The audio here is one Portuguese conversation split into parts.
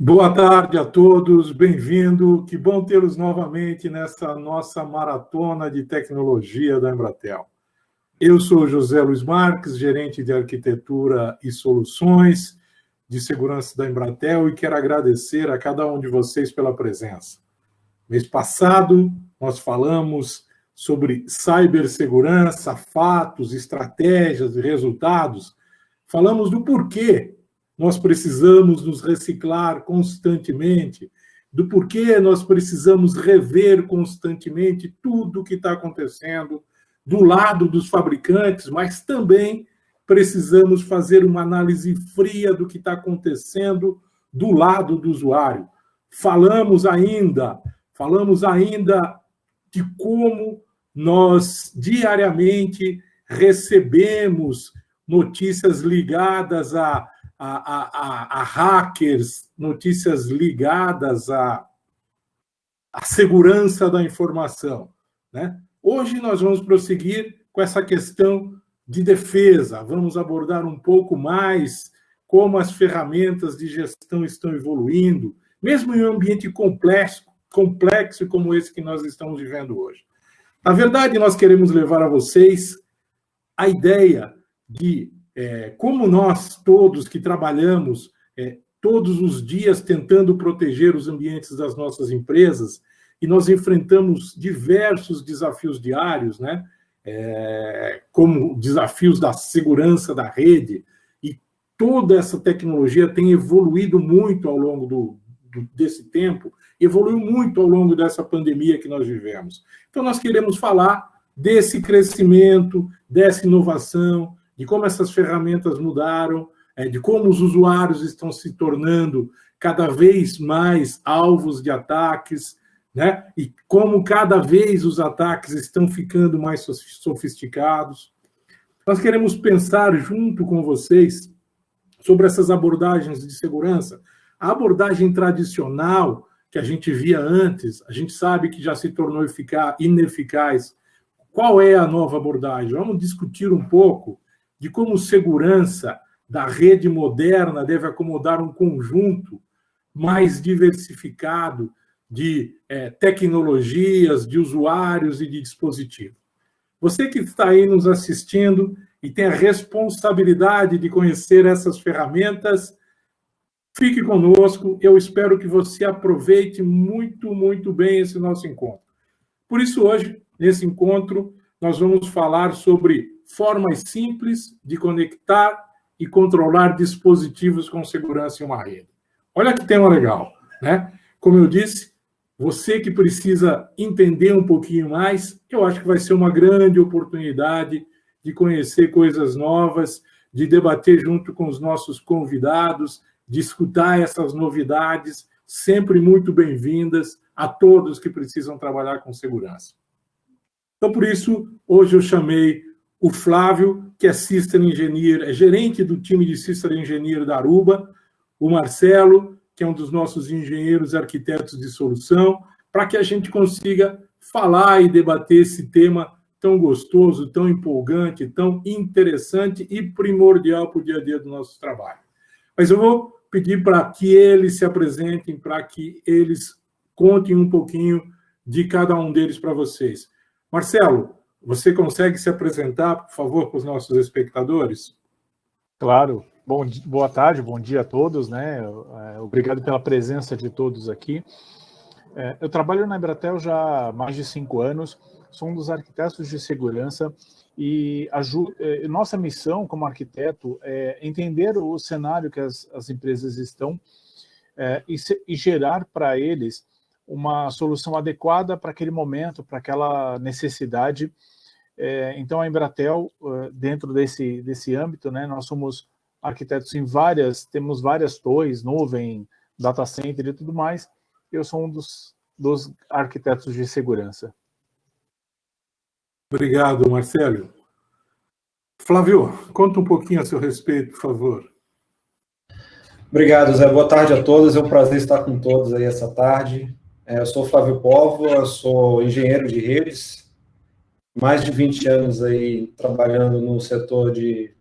Boa tarde a todos, bem-vindo. Que bom tê-los novamente nessa nossa maratona de tecnologia da Embratel. Eu sou José Luiz Marques, gerente de arquitetura e soluções de segurança da Embratel, e quero agradecer a cada um de vocês pela presença. Mês passado, nós falamos sobre cibersegurança, fatos, estratégias e resultados. Falamos do porquê nós precisamos nos reciclar constantemente, do porquê nós precisamos rever constantemente tudo o que está acontecendo do lado dos fabricantes, mas também precisamos fazer uma análise fria do que está acontecendo do lado do usuário. Falamos ainda de como nós diariamente recebemos notícias ligadas a hackers, notícias ligadas à segurança da informação, né? Hoje nós vamos prosseguir com essa questão de defesa, vamos abordar um pouco mais como as ferramentas de gestão estão evoluindo, mesmo em um ambiente complexo como esse que nós estamos vivendo hoje. Na verdade, nós queremos levar a vocês a ideia de como nós todos que trabalhamos todos os dias tentando proteger os ambientes das nossas empresas, e nós enfrentamos diversos desafios diários, né? Como desafios da segurança da rede, e toda essa tecnologia tem evoluído muito ao longo desse tempo, evoluiu muito ao longo dessa pandemia que nós vivemos. Então, nós queremos falar desse crescimento, dessa inovação, de como essas ferramentas mudaram, de como os usuários estão se tornando cada vez mais alvos de ataques, né? E como cada vez os ataques estão ficando mais sofisticados. Nós queremos pensar junto com vocês sobre essas abordagens de segurança. A abordagem tradicional que a gente via antes, a gente sabe que já se tornou ineficaz. Qual é a nova abordagem? Vamos discutir um pouco de como segurança da rede moderna deve acomodar um conjunto mais diversificado de tecnologias, de usuários e de dispositivos. Você que está aí nos assistindo e tem a responsabilidade de conhecer essas ferramentas, fique conosco. Eu espero que você aproveite muito, muito bem esse nosso encontro. Por isso, hoje, nesse encontro, nós vamos falar sobre formas simples de conectar e controlar dispositivos com segurança em uma rede. Olha que tema legal, né? Como eu disse, você que precisa entender um pouquinho mais, eu acho que vai ser uma grande oportunidade de conhecer coisas novas, de debater junto com os nossos convidados, de escutar essas novidades, sempre muito bem-vindas a todos que precisam trabalhar com segurança. Então, por isso, hoje eu chamei o Flávio, que é System Engineer, é gerente do time de System Engineer da Aruba, o Marcelo, que é um dos nossos engenheiros e arquitetos de solução, para que a gente consiga falar e debater esse tema tão gostoso, tão empolgante, tão interessante e primordial para o dia a dia do nosso trabalho. Mas eu vou pedir para que eles se apresentem, para que eles contem um pouquinho de cada um deles para vocês. Marcelo, você consegue se apresentar, por favor, para os nossos espectadores? Claro. Boa tarde, bom dia a todos, né? Obrigado pela presença de todos aqui. Eu trabalho na Embratel já há mais de 5 anos, sou um dos arquitetos de segurança e nossa missão como arquiteto é entender o cenário que as empresas estão e gerar para eles uma solução adequada para aquele momento, para aquela necessidade. Então, a Embratel, dentro desse âmbito, né, nós somos arquitetos temos várias torres, nuvem, data center e tudo mais. Eu sou um dos arquitetos de segurança. Obrigado, Marcelo. Flávio, conta um pouquinho a seu respeito, por favor. Obrigado, Zé. Boa tarde a todos. É um prazer estar com todos aí essa tarde. Eu sou Flávio Póvoa, sou engenheiro de redes, mais de 20 anos aí trabalhando no setor de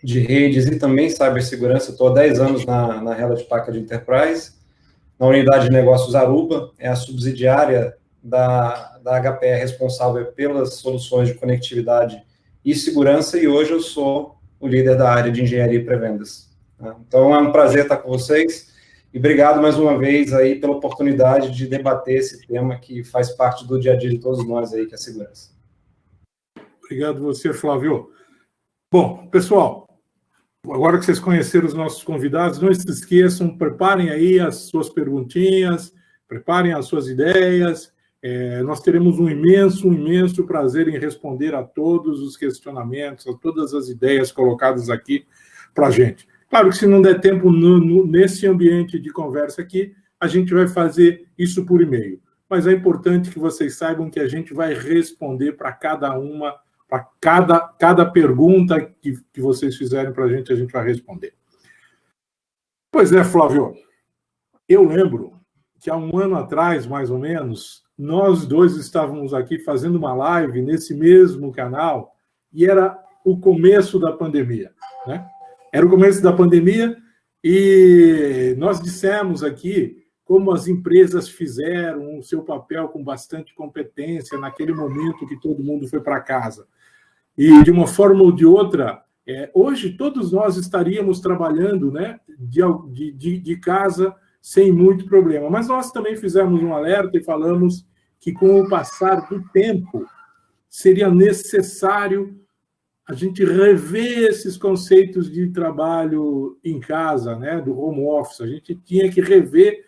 redes e também cibersegurança. Estou há 10 anos na Hewlett Packard Enterprise na unidade de negócios Aruba, é a subsidiária da HPE responsável pelas soluções de conectividade e segurança, e hoje eu sou o líder da área de engenharia e pré-vendas. Então, é um prazer estar com vocês, e obrigado mais uma vez aí pela oportunidade de debater esse tema que faz parte do dia a dia de todos nós aí, que é a segurança. Obrigado você, Flávio. Bom, pessoal, agora que vocês conheceram os nossos convidados, não se esqueçam, preparem aí as suas perguntinhas, preparem as suas ideias. Nós teremos um imenso prazer em responder a todos os questionamentos, a todas as ideias colocadas aqui para a gente. Claro que se não der tempo nesse ambiente de conversa aqui, a gente vai fazer isso por e-mail. Mas é importante que vocês saibam que a gente vai responder para cada uma, para cada pergunta que vocês fizerem para a gente vai responder. Pois é, Flávio, eu lembro que há um ano atrás, mais ou menos, nós dois estávamos aqui fazendo uma live nesse mesmo canal e era o começo da pandemia, né? Era o começo da pandemia e nós dissemos aqui como as empresas fizeram o seu papel com bastante competência naquele momento que todo mundo foi para casa. E, de uma forma ou de outra, hoje todos nós estaríamos trabalhando, né, de casa sem muito problema. Mas nós também fizemos um alerta e falamos que, com o passar do tempo, seria necessário a gente rever esses conceitos de trabalho em casa, né, do home office. A gente tinha que rever,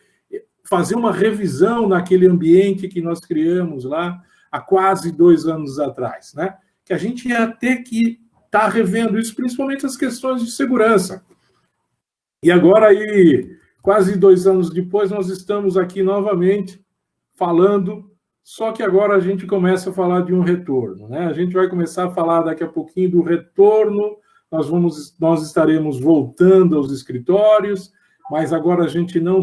fazer uma revisão naquele ambiente que nós criamos lá há quase 2 anos atrás, né? Que a gente ia ter que estar revendo isso, principalmente as questões de segurança. E agora, aí, quase 2 anos depois, nós estamos aqui novamente falando, só que agora a gente começa a falar de um retorno, né? A gente vai começar a falar daqui a pouquinho do retorno, nós estaremos voltando aos escritórios, mas agora a gente não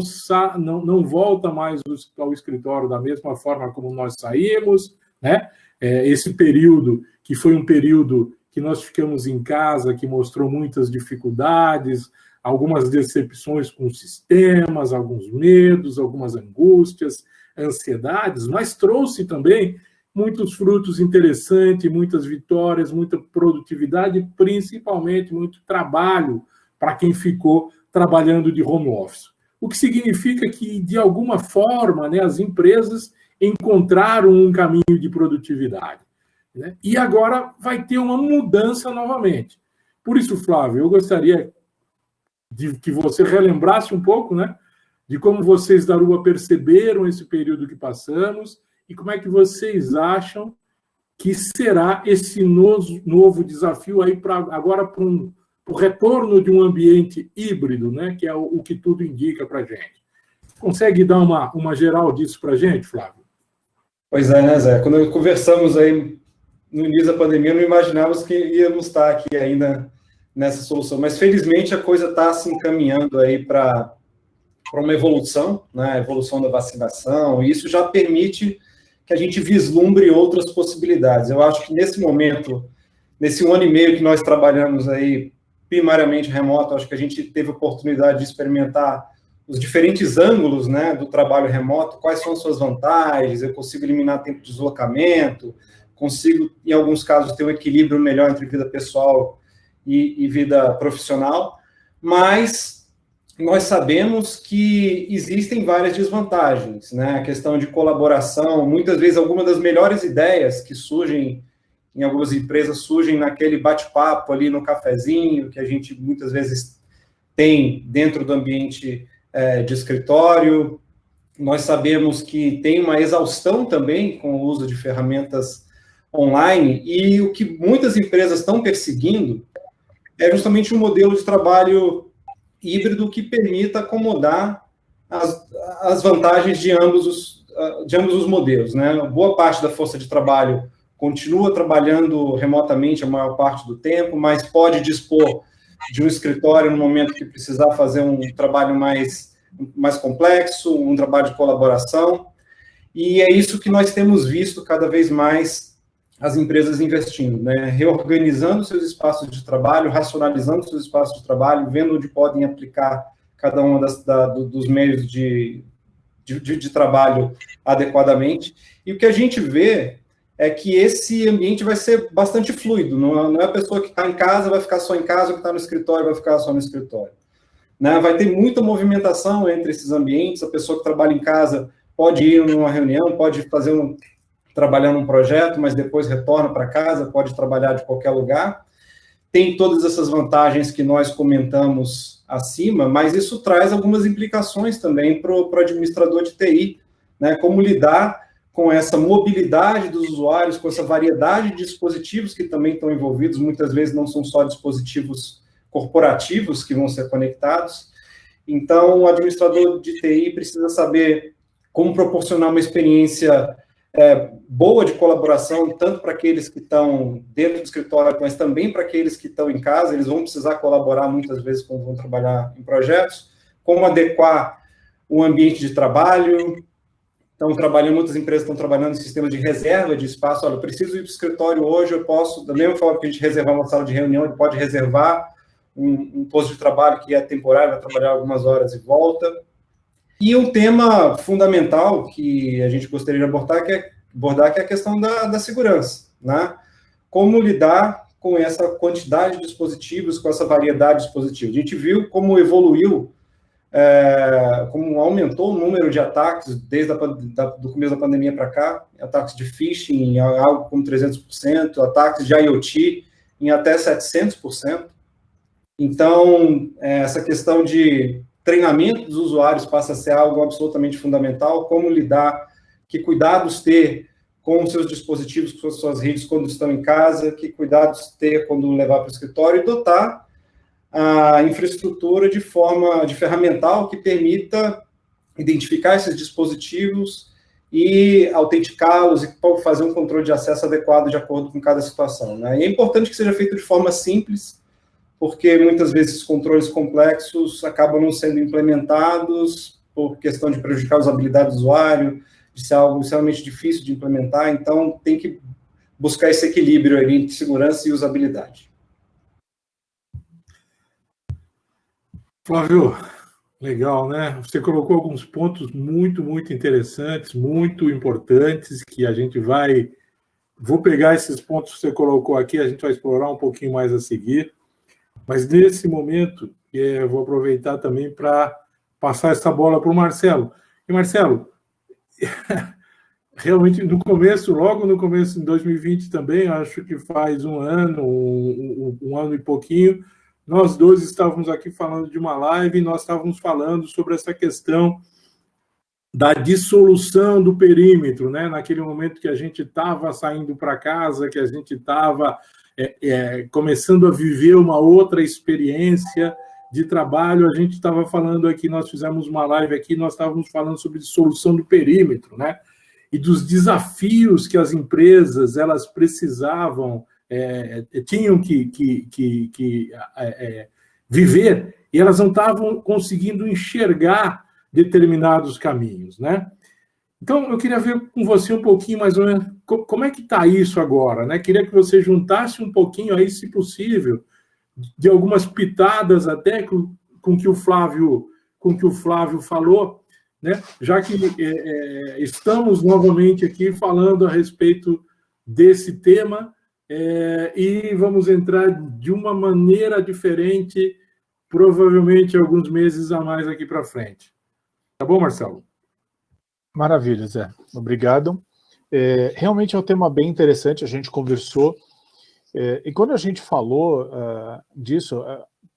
volta mais ao escritório da mesma forma como nós saímos, né? Esse período, que foi um período que nós ficamos em casa, que mostrou muitas dificuldades, algumas decepções com sistemas, alguns medos, algumas angústias, ansiedades, mas trouxe também muitos frutos interessantes, muitas vitórias, muita produtividade, principalmente muito trabalho para quem ficou trabalhando de home office. O que significa que, de alguma forma, né, as empresas encontraram um caminho de produtividade, né? E agora vai ter uma mudança novamente. Por isso, Flávio, eu gostaria de que você relembrasse um pouco, né, de como vocês da Aruba perceberam esse período que passamos e como é que vocês acham que será esse novo desafio aí agora para o retorno de um ambiente híbrido, né, que é o que tudo indica para a gente. Consegue dar uma geral disso para a gente, Flávio? Pois é, né, Zé? Quando conversamos aí no início da pandemia, não imaginávamos que íamos estar aqui ainda nessa solução, mas felizmente a coisa está se encaminhando aí para uma evolução, né, a evolução da vacinação, e isso já permite que a gente vislumbre outras possibilidades. Eu acho que nesse momento, nesse 1 ano e meio que nós trabalhamos aí primariamente remoto, acho que a gente teve a oportunidade de experimentar os diferentes ângulos, né, do trabalho remoto, quais são as suas vantagens, eu consigo eliminar tempo de deslocamento, consigo, em alguns casos, ter um equilíbrio melhor entre vida pessoal e vida profissional, mas nós sabemos que existem várias desvantagens, né? A questão de colaboração, muitas vezes algumas das melhores ideias que surgem em algumas empresas surgem naquele bate-papo ali no cafezinho, que a gente muitas vezes tem dentro do ambiente de escritório. Nós sabemos que tem uma exaustão também com o uso de ferramentas online, e o que muitas empresas estão perseguindo é justamente um modelo de trabalho híbrido que permita acomodar as vantagens de ambos os modelos, né? Boa parte da força de trabalho continua trabalhando remotamente a maior parte do tempo, mas pode dispor de um escritório no momento que precisar fazer um trabalho mais complexo, um trabalho de colaboração, e é isso que nós temos visto cada vez mais as empresas investindo, né? Reorganizando seus espaços de trabalho, racionalizando seus espaços de trabalho, vendo onde podem aplicar cada um dos meios de de trabalho adequadamente. E o que a gente vê é que esse ambiente vai ser bastante fluido, não é a pessoa que está em casa vai ficar só em casa, o que está no escritório vai ficar só no escritório. Né? Vai ter muita movimentação entre esses ambientes, a pessoa que trabalha em casa pode ir numa reunião, pode trabalhar num projeto, mas depois retorna para casa, pode trabalhar de qualquer lugar. Tem todas essas vantagens que nós comentamos acima, mas isso traz algumas implicações também para o administrador de TI, né? Como lidar com essa mobilidade dos usuários, com essa variedade de dispositivos que também estão envolvidos, muitas vezes não são só dispositivos corporativos que vão ser conectados. Então, o administrador de TI precisa saber como proporcionar uma experiência boa de colaboração, tanto para aqueles que estão dentro do escritório, mas também para aqueles que estão em casa. Eles vão precisar colaborar muitas vezes quando vão trabalhar em projetos, como adequar o ambiente de trabalho. Então, muitas empresas estão trabalhando em sistemas de reserva de espaço. Olha, eu preciso ir para o escritório hoje, eu posso, da mesma forma que a gente reservar uma sala de reunião, ele pode reservar um posto de trabalho que é temporário, vai trabalhar algumas horas e volta. E um tema fundamental que a gente gostaria de abordar, que é a questão da segurança, né? Como lidar com essa quantidade de dispositivos, com essa variedade de dispositivos. A gente viu como evoluiu, como aumentou o número de ataques desde do começo da pandemia para cá, ataques de phishing em algo como 300%, ataques de IoT em até 700%. Então, essa questão de treinamento dos usuários passa a ser algo absolutamente fundamental, como lidar, que cuidados ter com os seus dispositivos, com as suas redes quando estão em casa, que cuidados ter quando levar para o escritório, e dotar a infraestrutura de ferramental que permita identificar esses dispositivos e autenticá-los e fazer um controle de acesso adequado de acordo com cada situação, né? E é importante que seja feito de forma simples, porque muitas vezes esses controles complexos acabam não sendo implementados por questão de prejudicar a usabilidade do usuário, de ser algo extremamente difícil de implementar. Então, tem que buscar esse equilíbrio aí entre segurança e usabilidade. Flávio, legal, né? Você colocou alguns pontos muito, muito interessantes, muito importantes, que a gente vai... Vou pegar esses pontos que você colocou aqui, a gente vai explorar um pouquinho mais a seguir. Mas nesse momento, eu vou aproveitar também para passar essa bola para o Marcelo. E, Marcelo, realmente, logo no começo de 2020 também, acho que faz um ano e pouquinho, nós dois estávamos aqui falando de uma live e nós estávamos falando sobre essa questão da dissolução do perímetro, né? Naquele momento que a gente estava saindo para casa, que a gente estava começando a viver uma outra experiência de trabalho. A gente estava falando aqui, nós fizemos uma live aqui, nós estávamos falando sobre dissolução do perímetro, né? E dos desafios que as empresas elas precisavam, tinham que viver, e elas não estavam conseguindo enxergar determinados caminhos, né? Então, eu queria ver com você um pouquinho, mais ou menos, como é que está isso agora, né? Queria que você juntasse um pouquinho aí, se possível, de algumas pitadas até com que o Flávio falou, né? Já que estamos novamente aqui falando a respeito desse tema, e vamos entrar de uma maneira diferente, provavelmente alguns meses a mais aqui para frente. Tá bom, Marcelo? Maravilha, Zé. Obrigado. Realmente é um tema bem interessante, a gente conversou, e quando a gente falou disso,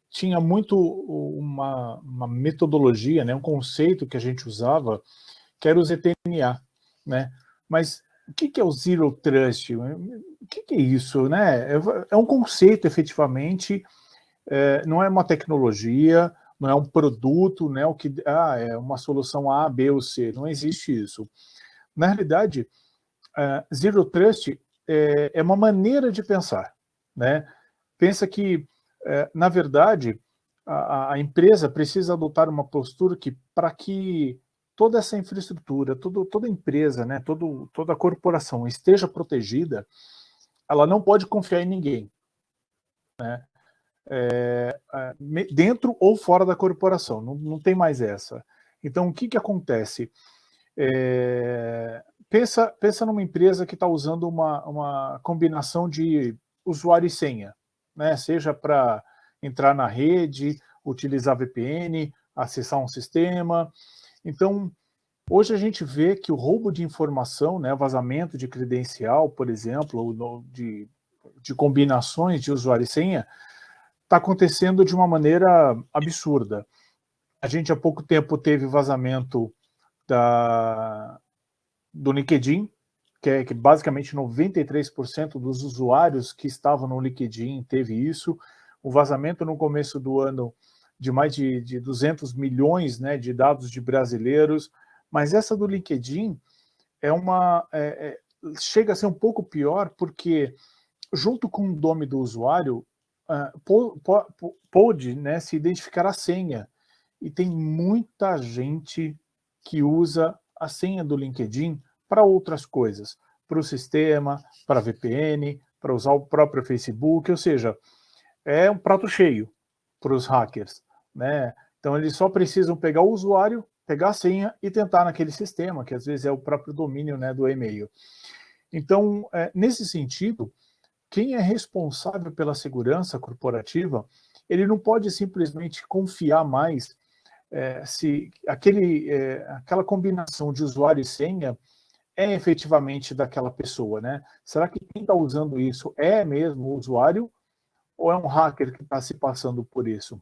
tinha muito uma metodologia, né, um conceito que a gente usava, que era o ZTNA, né? Mas o que é o Zero Trust? O que é isso, né? É um conceito, efetivamente, não é uma tecnologia, não é um produto, né? É uma solução A, B ou C. Não existe isso. Na realidade, Zero Trust é uma maneira de pensar, né? Pensa que, na verdade, a empresa precisa adotar uma postura para que toda essa infraestrutura, toda empresa, né? Toda corporação esteja protegida, ela não pode confiar em ninguém, né? Dentro ou fora da corporação, não tem mais essa. Então, o que acontece? Pensa numa empresa que está usando uma combinação de usuário e senha, né? Seja para entrar na rede, utilizar VPN, acessar um sistema. Então, hoje a gente vê que o roubo de informação, né, vazamento de credencial, por exemplo, de combinações de usuário e senha, está acontecendo de uma maneira absurda. A gente há pouco tempo teve vazamento do LinkedIn, que basicamente 93% dos usuários que estavam no LinkedIn teve isso. O vazamento no começo do ano de mais de 200 milhões, né, de dados de brasileiros. Mas essa do LinkedIn chega a ser um pouco pior, porque junto com o nome do usuário, pode, né, se identificar a senha. E tem muita gente que usa a senha do LinkedIn para outras coisas, para o sistema, para VPN, para usar o próprio Facebook, ou seja, é um prato cheio para os hackers, né? Então eles só precisam pegar o usuário, pegar a senha e tentar naquele sistema, que às vezes é o próprio domínio, né, do e-mail. Então, nesse sentido, quem é responsável pela segurança corporativa, ele não pode simplesmente confiar mais se aquela combinação de usuário e senha é efetivamente daquela pessoa, né? Será que quem está usando isso é mesmo o usuário ou é um hacker que está se passando por isso?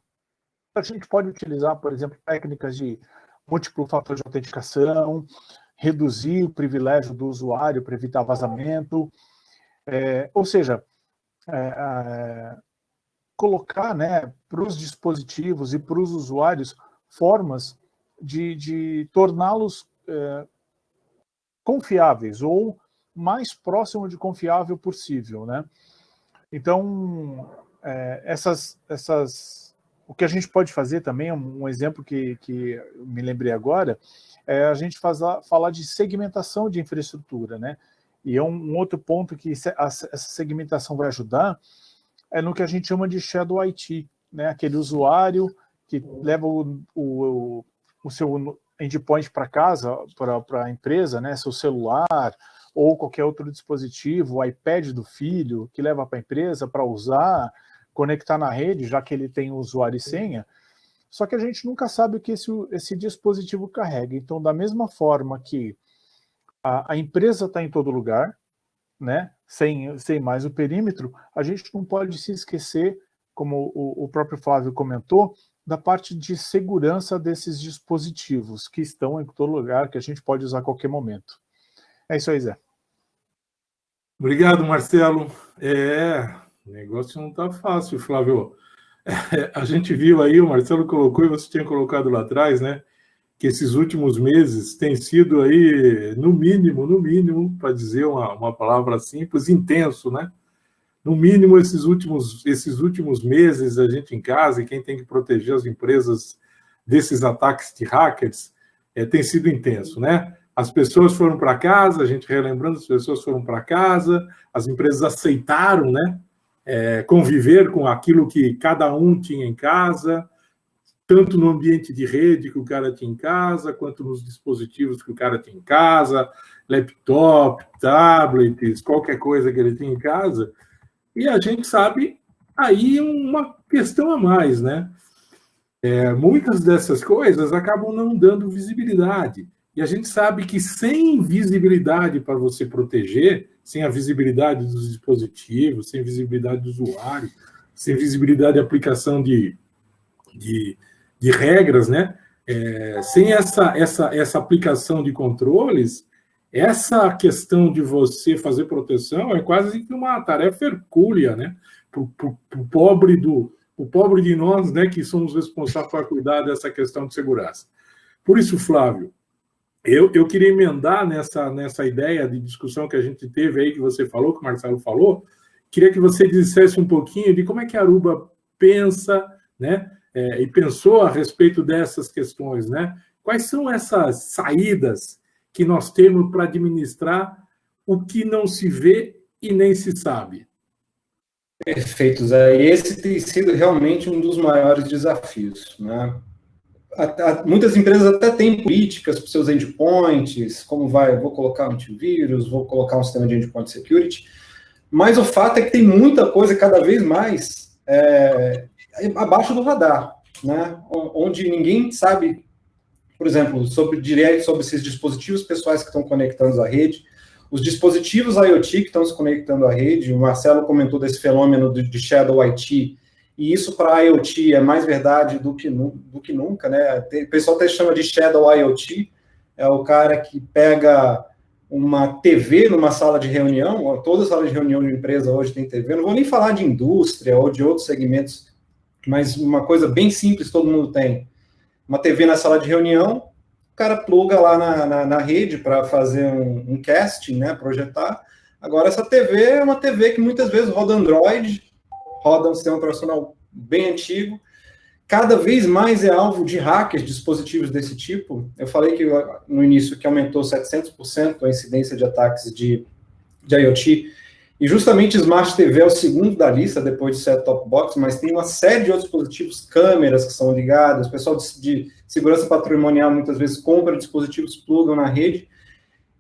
A gente pode utilizar, por exemplo, técnicas de múltiplo fator de autenticação, reduzir o privilégio do usuário para evitar vazamento, ou seja, colocar, né, para os dispositivos e para os usuários formas de torná-los confiáveis ou mais próximo de confiável possível, né? Então, o que a gente pode fazer também, um exemplo que eu me lembrei agora, é a gente falar de segmentação de infraestrutura, né? E um outro ponto que essa segmentação vai ajudar é no que a gente chama de Shadow IT, né? Aquele usuário que leva o seu endpoint para casa, para a empresa, né? Seu celular ou qualquer outro dispositivo, o iPad do filho, que leva para a empresa para usar, conectar na rede, já que ele tem usuário e senha. Só que a gente nunca sabe o que esse dispositivo carrega. Então, da mesma forma que a empresa está em todo lugar, né? Sem mais o perímetro, a gente não pode se esquecer, como o próprio Flávio comentou, da parte de segurança desses dispositivos que estão em todo lugar, que a gente pode usar a qualquer momento. É isso aí, Zé. Obrigado, Marcelo. O negócio não está fácil, Flávio. A gente viu aí, o Marcelo colocou, e você tinha colocado lá atrás, né, que esses últimos meses têm sido aí, no mínimo, para dizer uma palavra simples, intenso, né? No mínimo, esses últimos meses, a gente em casa, e quem tem que proteger as empresas desses ataques de hackers, tem sido intenso, né? As pessoas foram para casa, a gente relembrando, as pessoas foram para casa, as empresas aceitaram, né? Conviver com aquilo que cada um tinha em casa, tanto no ambiente de rede que o cara tinha em casa, quanto nos dispositivos que o cara tinha em casa, laptop, tablets, qualquer coisa que ele tinha em casa. E a gente sabe aí uma questão a mais, né? Muitas dessas coisas acabam não dando visibilidade. E a gente sabe que sem visibilidade para você proteger, sem a visibilidade dos dispositivos, sem visibilidade do usuário, sem visibilidade de aplicação de regras, né? Sem essa aplicação de controles, essa questão de você fazer proteção é quase que uma tarefa hercúlea, né? Para o pobre de nós, né, que somos responsáveis por cuidar dessa questão de segurança. Por isso, Flávio, eu queria emendar nessa ideia de discussão que a gente teve aí, que você falou, que o Marcelo falou, queria que você dissesse um pouquinho de como é que a Aruba pensa, né, e pensou a respeito dessas questões, né? Quais são essas saídas que nós temos para administrar o que não se vê e nem se sabe? Perfeito, Zé. E esse tem sido realmente um dos maiores desafios, né? muitas empresas até têm políticas para os seus endpoints, vou colocar um antivírus, vou colocar um sistema de endpoint security, mas o fato é que tem muita coisa cada vez mais abaixo do radar, né? Onde ninguém sabe, por exemplo, sobre esses dispositivos pessoais que estão conectando à rede, os dispositivos IoT que estão se conectando à rede. O Marcelo comentou desse fenômeno de Shadow IT, e isso para IoT é mais verdade do que nunca, né? O pessoal até chama de Shadow IoT, é o cara que pega uma TV numa sala de reunião, toda sala de reunião de empresa hoje tem TV, não vou nem falar de indústria ou de outros segmentos, mas uma coisa bem simples todo mundo tem. Uma TV na sala de reunião, o cara pluga lá na rede para fazer um casting, né, projetar. Agora, essa TV é uma TV que muitas vezes roda Android, roda um sistema operacional bem antigo, cada vez mais é alvo de hackers, dispositivos desse tipo. Eu falei que no início que aumentou 700% a incidência de ataques de IoT, e justamente Smart TV é o segundo da lista, depois de set-top box, mas tem uma série de outros dispositivos, câmeras que são ligadas, o pessoal de segurança patrimonial muitas vezes compra dispositivos, plugam na rede,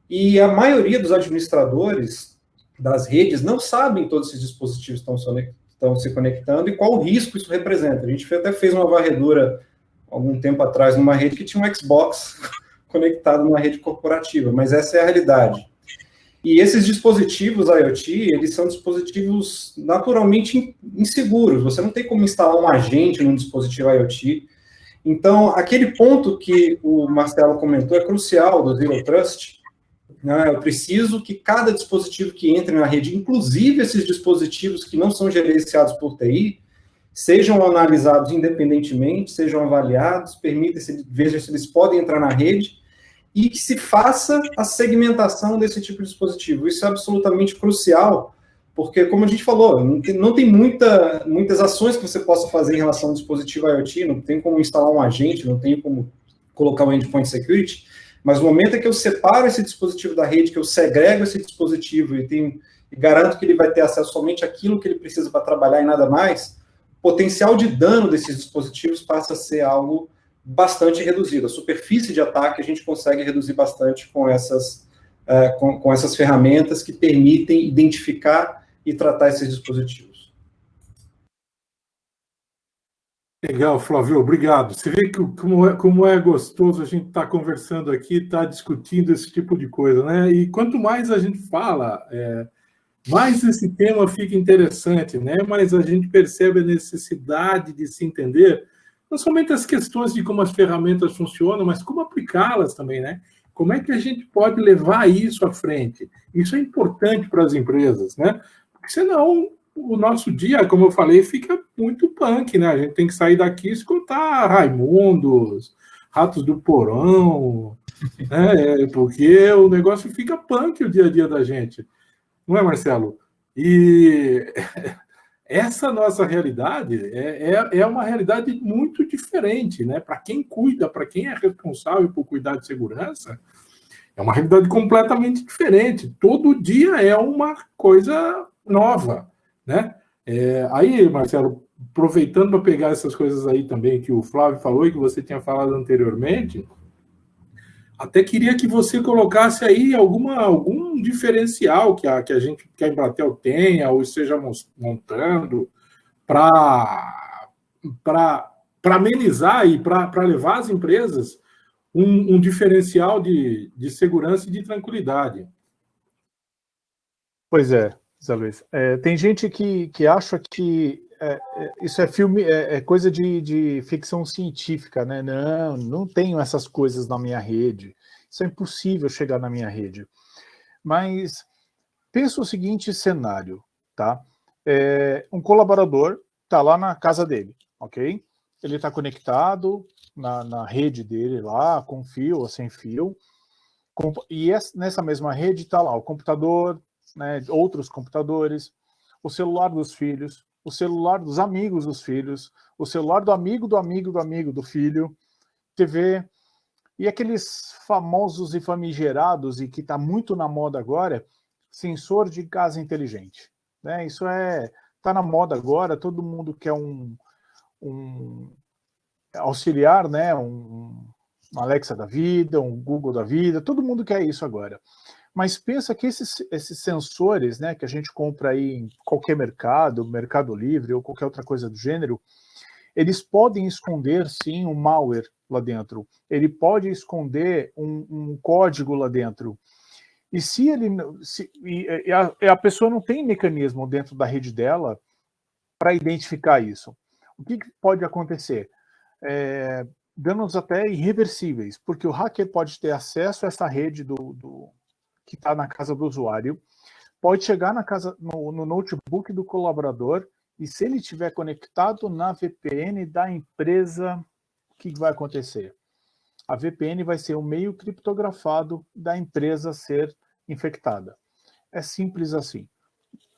e a maioria dos administradores das redes não sabem todos esses dispositivos estão se conectando e qual o risco isso representa. A gente até fez uma varredura algum tempo atrás numa rede que tinha um Xbox conectado numa rede corporativa, mas essa é a realidade. E esses dispositivos IoT, eles são dispositivos naturalmente inseguros. Você não tem como instalar um agente num dispositivo IoT. Então, aquele ponto que o Marcelo comentou é crucial do Zero Trust. Né? Eu preciso que cada dispositivo que entre na rede, inclusive esses dispositivos que não são gerenciados por TI, sejam analisados independentemente, sejam avaliados, veja se eles podem entrar na rede, e que se faça a segmentação desse tipo de dispositivo. Isso é absolutamente crucial, porque, como a gente falou, não tem muitas ações que você possa fazer em relação ao dispositivo IoT, não tem como instalar um agente, não tem como colocar um endpoint security, mas no momento em que eu separo esse dispositivo da rede, que eu segrego esse dispositivo e garanto que ele vai ter acesso somente àquilo que ele precisa para trabalhar e nada mais, o potencial de dano desses dispositivos passa a ser algo bastante reduzido. A superfície de ataque a gente consegue reduzir bastante com essas ferramentas que permitem identificar e tratar esses dispositivos. Legal, Flávio, obrigado. Você vê que como é gostoso a gente estar conversando aqui, estar discutindo esse tipo de coisa, né? E quanto mais a gente fala, mais esse tema fica interessante, né? Mas a gente percebe a necessidade de se entender não somente as questões de como as ferramentas funcionam, mas como aplicá-las também, né? Como é que a gente pode levar isso à frente? Isso é importante para as empresas, né? Porque senão o nosso dia, como eu falei, fica muito punk, né? A gente tem que sair daqui e escutar Raimundos, Ratos do Porão, né? Porque o negócio fica punk o dia a dia da gente. Não é, Marcelo? E essa nossa realidade é uma realidade muito diferente, né? Para quem cuida, para quem é responsável por cuidar de segurança, é uma realidade completamente diferente. Todo dia é uma coisa nova, né? Aí, Marcelo, aproveitando para pegar essas coisas aí também que o Flávio falou e que você tinha falado anteriormente, até queria que você colocasse aí algum diferencial que a Embratel tenha ou esteja montando para amenizar e para levar às empresas um diferencial de segurança e de tranquilidade. Pois é, Zé Luiz. Tem gente que acha que isso é filme, é coisa de ficção científica, né? Não tenho essas coisas na minha rede. Isso é impossível chegar na minha rede. Mas pensa o seguinte cenário, tá? Um colaborador está lá na casa dele, ok? Ele está conectado na rede dele lá, com fio ou sem fio. E nessa mesma rede está lá o computador, né, outros computadores, o celular dos filhos, o celular dos amigos dos filhos, o celular do amigo do amigo do amigo do filho, TV, e aqueles famosos e famigerados, e que está muito na moda agora, sensor de casa inteligente. Né? Isso está na moda agora, todo mundo quer um auxiliar, né, um Alexa da vida, um Google da vida, todo mundo quer isso agora. Mas pensa que esses sensores, né, que a gente compra aí em qualquer mercado, Mercado Livre ou qualquer outra coisa do gênero, eles podem esconder, sim, um malware lá dentro. Ele pode esconder um código lá dentro. E se ele, a pessoa não tem mecanismo dentro da rede dela para identificar isso, o que pode acontecer? Danos até irreversíveis, porque o hacker pode ter acesso a essa rede que está na casa do usuário, pode chegar no notebook do colaborador, e se ele estiver conectado na VPN da empresa, o que vai acontecer? A VPN vai ser o meio criptografado da empresa ser infectada. É simples assim.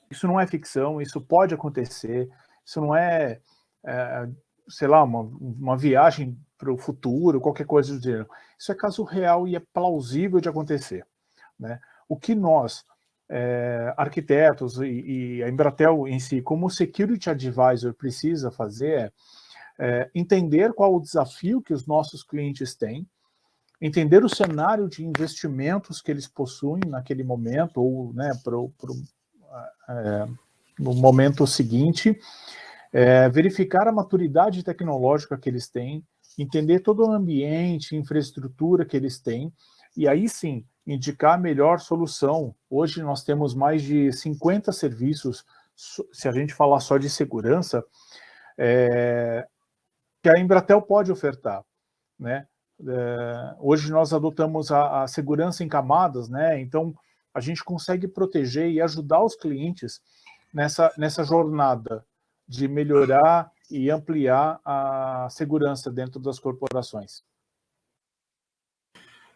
Isso não é ficção, isso pode acontecer, isso não é sei lá, uma viagem para o futuro, qualquer coisa do gênero. Isso é caso real e é plausível de acontecer, né? O que nós, arquitetos e a Embratel em si, como Security Advisor, precisa fazer entender qual o desafio que os nossos clientes têm, entender o cenário de investimentos que eles possuem naquele momento, ou, né, no momento seguinte, verificar a maturidade tecnológica que eles têm, entender todo o ambiente, infraestrutura que eles têm, e aí sim, indicar a melhor solução. Hoje nós temos mais de 50 serviços, se a gente falar só de segurança, que a Embratel pode ofertar, né? Hoje nós adotamos a segurança em camadas, né? Então a gente consegue proteger e ajudar os clientes nessa jornada de melhorar e ampliar a segurança dentro das corporações.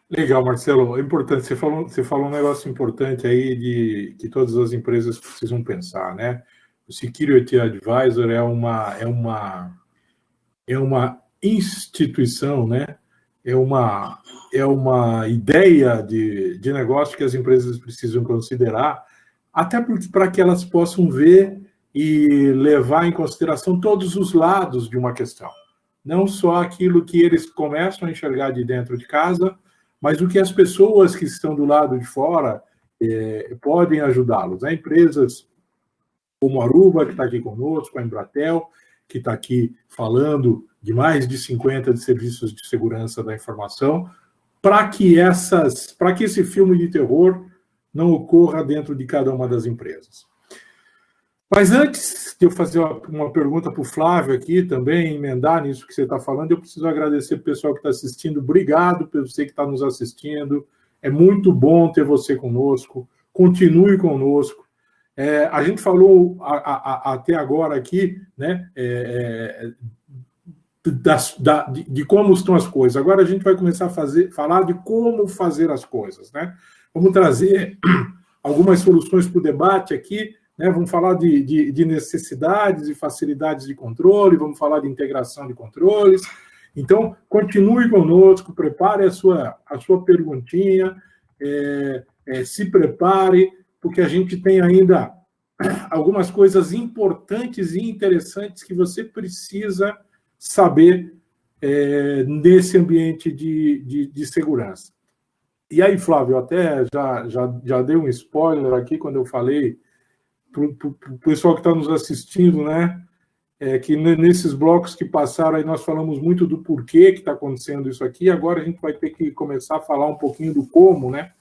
Legal, Marcelo. É importante. Você falou um negócio importante aí que todas as empresas precisam pensar, né? O Security Advisor é uma instituição, né? É uma ideia de negócio que as empresas precisam considerar, até para que elas possam ver e levar em consideração todos os lados de uma questão. Não só aquilo que eles começam a enxergar de dentro de casa, mas o que as pessoas que estão do lado de fora podem ajudá-los. Há empresas como a Aruba, que está aqui conosco, a Embratel, que está aqui falando de mais de 50 de serviços de segurança da informação, para que esse filme de terror não ocorra dentro de cada uma das empresas. Mas antes de eu fazer uma pergunta para o Flávio aqui, também emendar nisso que você está falando, eu preciso agradecer o pessoal que está assistindo. Obrigado por você que está nos assistindo. É muito bom ter você conosco. Continue conosco. A gente falou até agora aqui, né, de como estão as coisas. Agora a gente vai começar a falar de como fazer as coisas, né? Vamos trazer algumas soluções para o debate aqui, né? Vamos falar de necessidades e facilidades de controle, vamos falar de integração de controles. Então, continue conosco, prepare a sua perguntinha, se prepare, porque a gente tem ainda algumas coisas importantes e interessantes que você precisa saber nesse ambiente de segurança. E aí, Flávio, até já dei um spoiler aqui quando eu falei para o pessoal que está nos assistindo, né? Que nesses blocos que passaram aí nós falamos muito do porquê que está acontecendo isso aqui, agora a gente vai ter que começar a falar um pouquinho do como, né?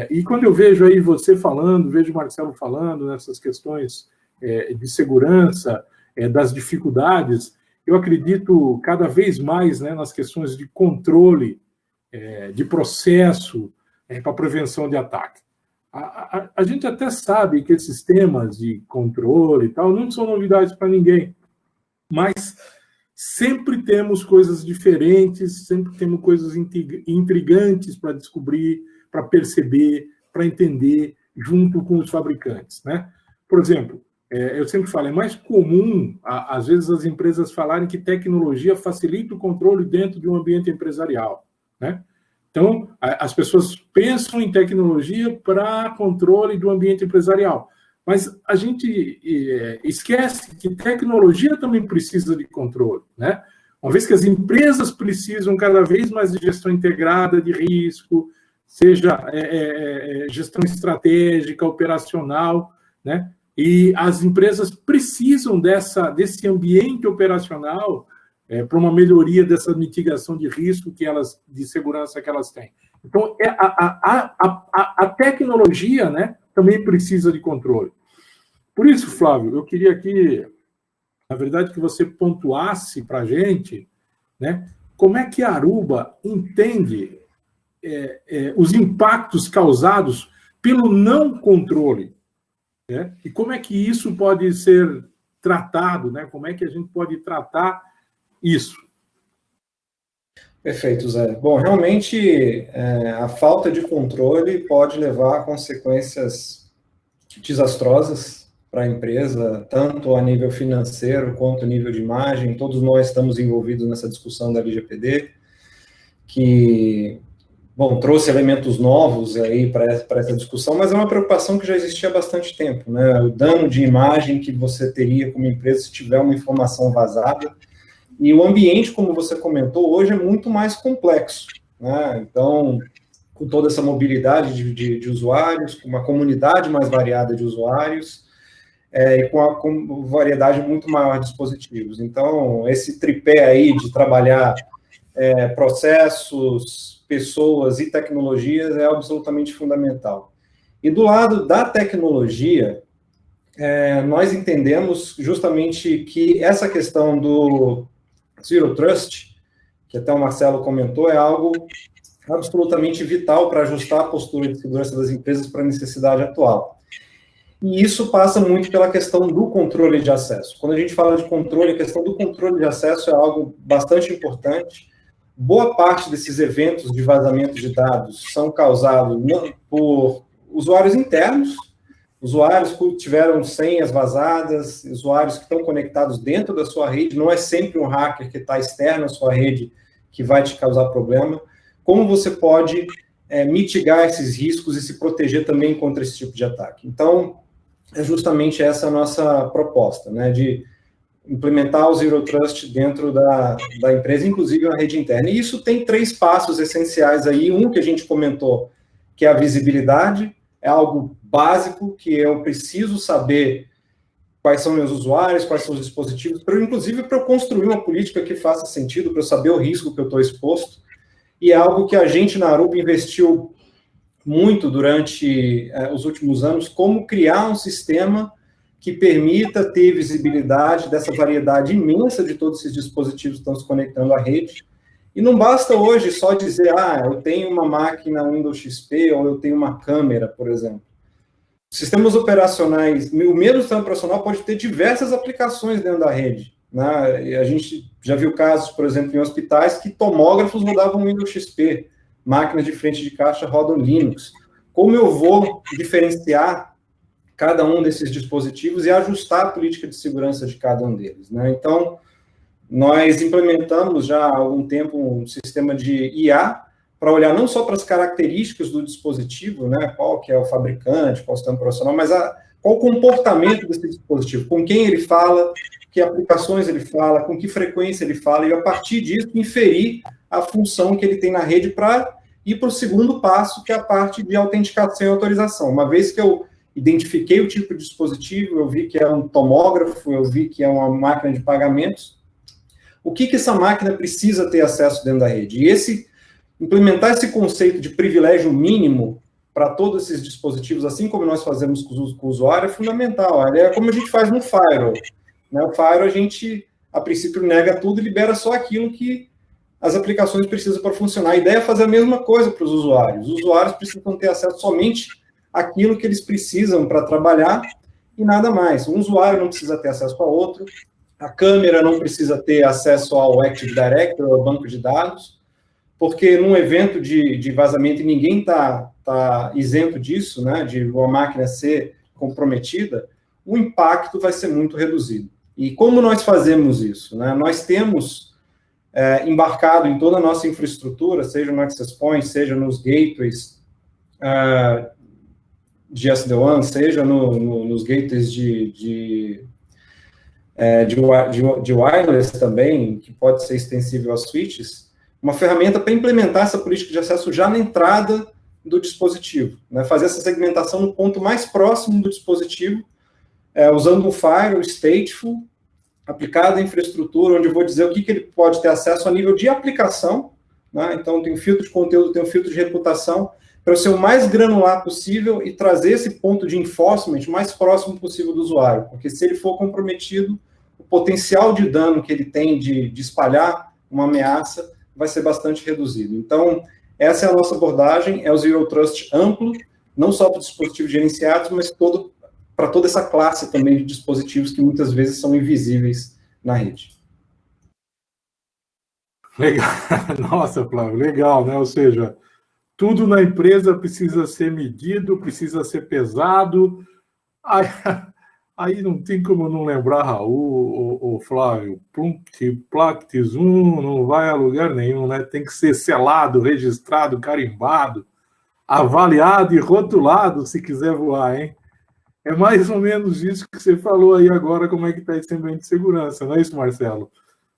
E quando eu vejo aí você falando, vejo o Marcelo falando nessas questões de segurança, das dificuldades, eu acredito cada vez mais, né, nas questões de controle, de processo, para prevenção de ataque. A gente até sabe que esses temas de controle e tal não são novidades para ninguém, mas sempre temos coisas diferentes, sempre temos coisas intrigantes para descobrir, para perceber, para entender, junto com os fabricantes, né? Por exemplo, eu sempre falo, é mais comum, às vezes, as empresas falarem que tecnologia facilita o controle dentro de um ambiente empresarial, né? Então, as pessoas pensam em tecnologia para controle do ambiente empresarial, mas a gente esquece que tecnologia também precisa de controle, né? uma vez que as empresas precisam cada vez mais de gestão integrada de risco, seja gestão estratégica, operacional, né? E as empresas precisam desse ambiente operacional para uma melhoria dessa mitigação de risco de segurança que elas têm. Então, a tecnologia, né, também precisa de controle. Por isso, Flávio, eu queria aqui, na verdade, que você pontuasse para a gente, né, como é que a Aruba entende os impactos causados pelo não controle, né, e como é que isso pode ser tratado, né, como é que a gente pode tratar isso. Perfeito, Zé. Bom, realmente, a falta de controle pode levar a consequências desastrosas para a empresa, tanto a nível financeiro quanto a nível de imagem. Todos nós estamos envolvidos nessa discussão da LGPD, que, bom, trouxe elementos novos aí para essa discussão, mas é uma preocupação que já existia há bastante tempo, né? O dano de imagem que você teria como empresa se tiver uma informação vazada. E o ambiente, como você comentou, hoje é muito mais complexo, né? Então, com toda essa mobilidade de usuários, com uma comunidade mais variada de usuários, e com variedade muito maior de dispositivos. Então, esse tripé aí de trabalhar processos, pessoas e tecnologias é absolutamente fundamental. E do lado da tecnologia, nós entendemos justamente que essa questão do Zero Trust, que até o Marcelo comentou, é algo absolutamente vital para ajustar a postura de segurança das empresas para a necessidade atual. E isso passa muito pela questão do controle de acesso. Quando a gente fala de controle, a questão do controle de acesso é algo bastante importante. Boa parte desses eventos de vazamento de dados são causados por usuários internos, usuários que tiveram senhas vazadas, usuários que estão conectados dentro da sua rede. Não é sempre um hacker que está externo à sua rede que vai te causar problema. Como você pode mitigar esses riscos e se proteger também contra esse tipo de ataque? Então, é justamente essa a nossa proposta, né, de implementar o Zero Trust dentro da empresa, inclusive na rede interna. E isso tem 3 passos essenciais aí. Um que a gente comentou, que é a visibilidade. É algo básico, que eu preciso saber quais são meus usuários, quais são os dispositivos, inclusive para eu construir uma política que faça sentido, para eu saber o risco que eu estou exposto. E é algo que a gente na Aruba investiu muito durante os últimos anos, como criar um sistema que permita ter visibilidade dessa variedade imensa de todos esses dispositivos que estão se conectando à rede. E não basta hoje só dizer, eu tenho uma máquina Windows XP ou eu tenho uma câmera, por exemplo. Sistemas operacionais, o mesmo sistema operacional pode ter diversas aplicações dentro da rede, né? E a gente já viu casos, por exemplo, em hospitais que tomógrafos rodavam Windows XP, máquinas de frente de caixa rodam Linux. Como eu vou diferenciar cada um desses dispositivos e ajustar a política de segurança de cada um deles, né? Então, nós implementamos já há algum tempo um sistema de IA para olhar não só para as características do dispositivo, né, qual que é o fabricante, qual é o sistema operacional, mas qual o comportamento desse dispositivo, com quem ele fala, que aplicações ele fala, com que frequência ele fala, e a partir disso inferir a função que ele tem na rede para ir para o segundo passo, que é a parte de autenticação e autorização. Uma vez que eu identifiquei o tipo de dispositivo, eu vi que é um tomógrafo, eu vi que é uma máquina de pagamentos, o que essa máquina precisa ter acesso dentro da rede? E implementar esse conceito de privilégio mínimo para todos esses dispositivos, assim como nós fazemos com o usuário, é fundamental. É como a gente faz no Firewall, né? O Firewall, a gente, a princípio, nega tudo e libera só aquilo que as aplicações precisam para funcionar. A ideia é fazer a mesma coisa para os usuários. Os usuários precisam ter acesso somente àquilo que eles precisam para trabalhar e nada mais. Um usuário não precisa ter acesso a outro, a câmera não precisa ter acesso ao Active Directory, ao banco de dados, porque num evento de vazamento, e ninguém está isento disso, né, de uma máquina ser comprometida, o impacto vai ser muito reduzido. E como nós fazemos isso? Né? Nós temos embarcado em toda a nossa infraestrutura, seja no Access Point, seja nos gateways de SD-WAN, seja nos gateways de de wireless também, que pode ser extensível a switches, uma ferramenta para implementar essa política de acesso já na entrada do dispositivo, né? Fazer essa segmentação no ponto mais próximo do dispositivo, usando um firewall stateful, aplicado à infraestrutura, onde eu vou dizer o que ele pode ter acesso a nível de aplicação, né? Então, tem um filtro de conteúdo, tem um filtro de reputação, para eu ser o mais granular possível e trazer esse ponto de enforcement o mais próximo possível do usuário, porque se ele for comprometido, o potencial de dano que ele tem de espalhar uma ameaça vai ser bastante reduzido. Então, essa é a nossa abordagem, é o Zero Trust amplo, não só para dispositivos gerenciados, mas para toda essa classe também de dispositivos que muitas vezes são invisíveis na rede. Legal. Nossa, Flávio, legal, né? Ou seja, tudo na empresa precisa ser medido, precisa ser pesado. Aí não tem como não lembrar, Raul, o Flávio, Plactis 1 não vai a lugar nenhum, né? Tem que ser selado, registrado, carimbado, avaliado e rotulado se quiser voar, hein? É mais ou menos isso que você falou aí agora, como é que está esse ambiente de segurança, não é isso, Marcelo?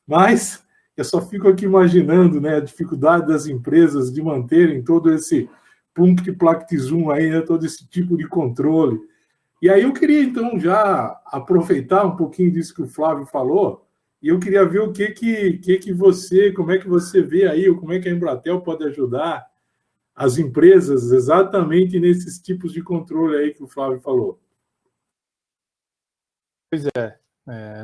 Mas eu só fico aqui imaginando, né, a dificuldade das empresas de manterem todo esse Plactis 1 aí, né, todo esse tipo de controle. E aí eu queria, então, já aproveitar um pouquinho disso que o Flávio falou, e eu queria ver o que você, como é que você vê aí, ou como é que a Embratel pode ajudar as empresas exatamente nesses tipos de controle aí que o Flávio falou. Pois é,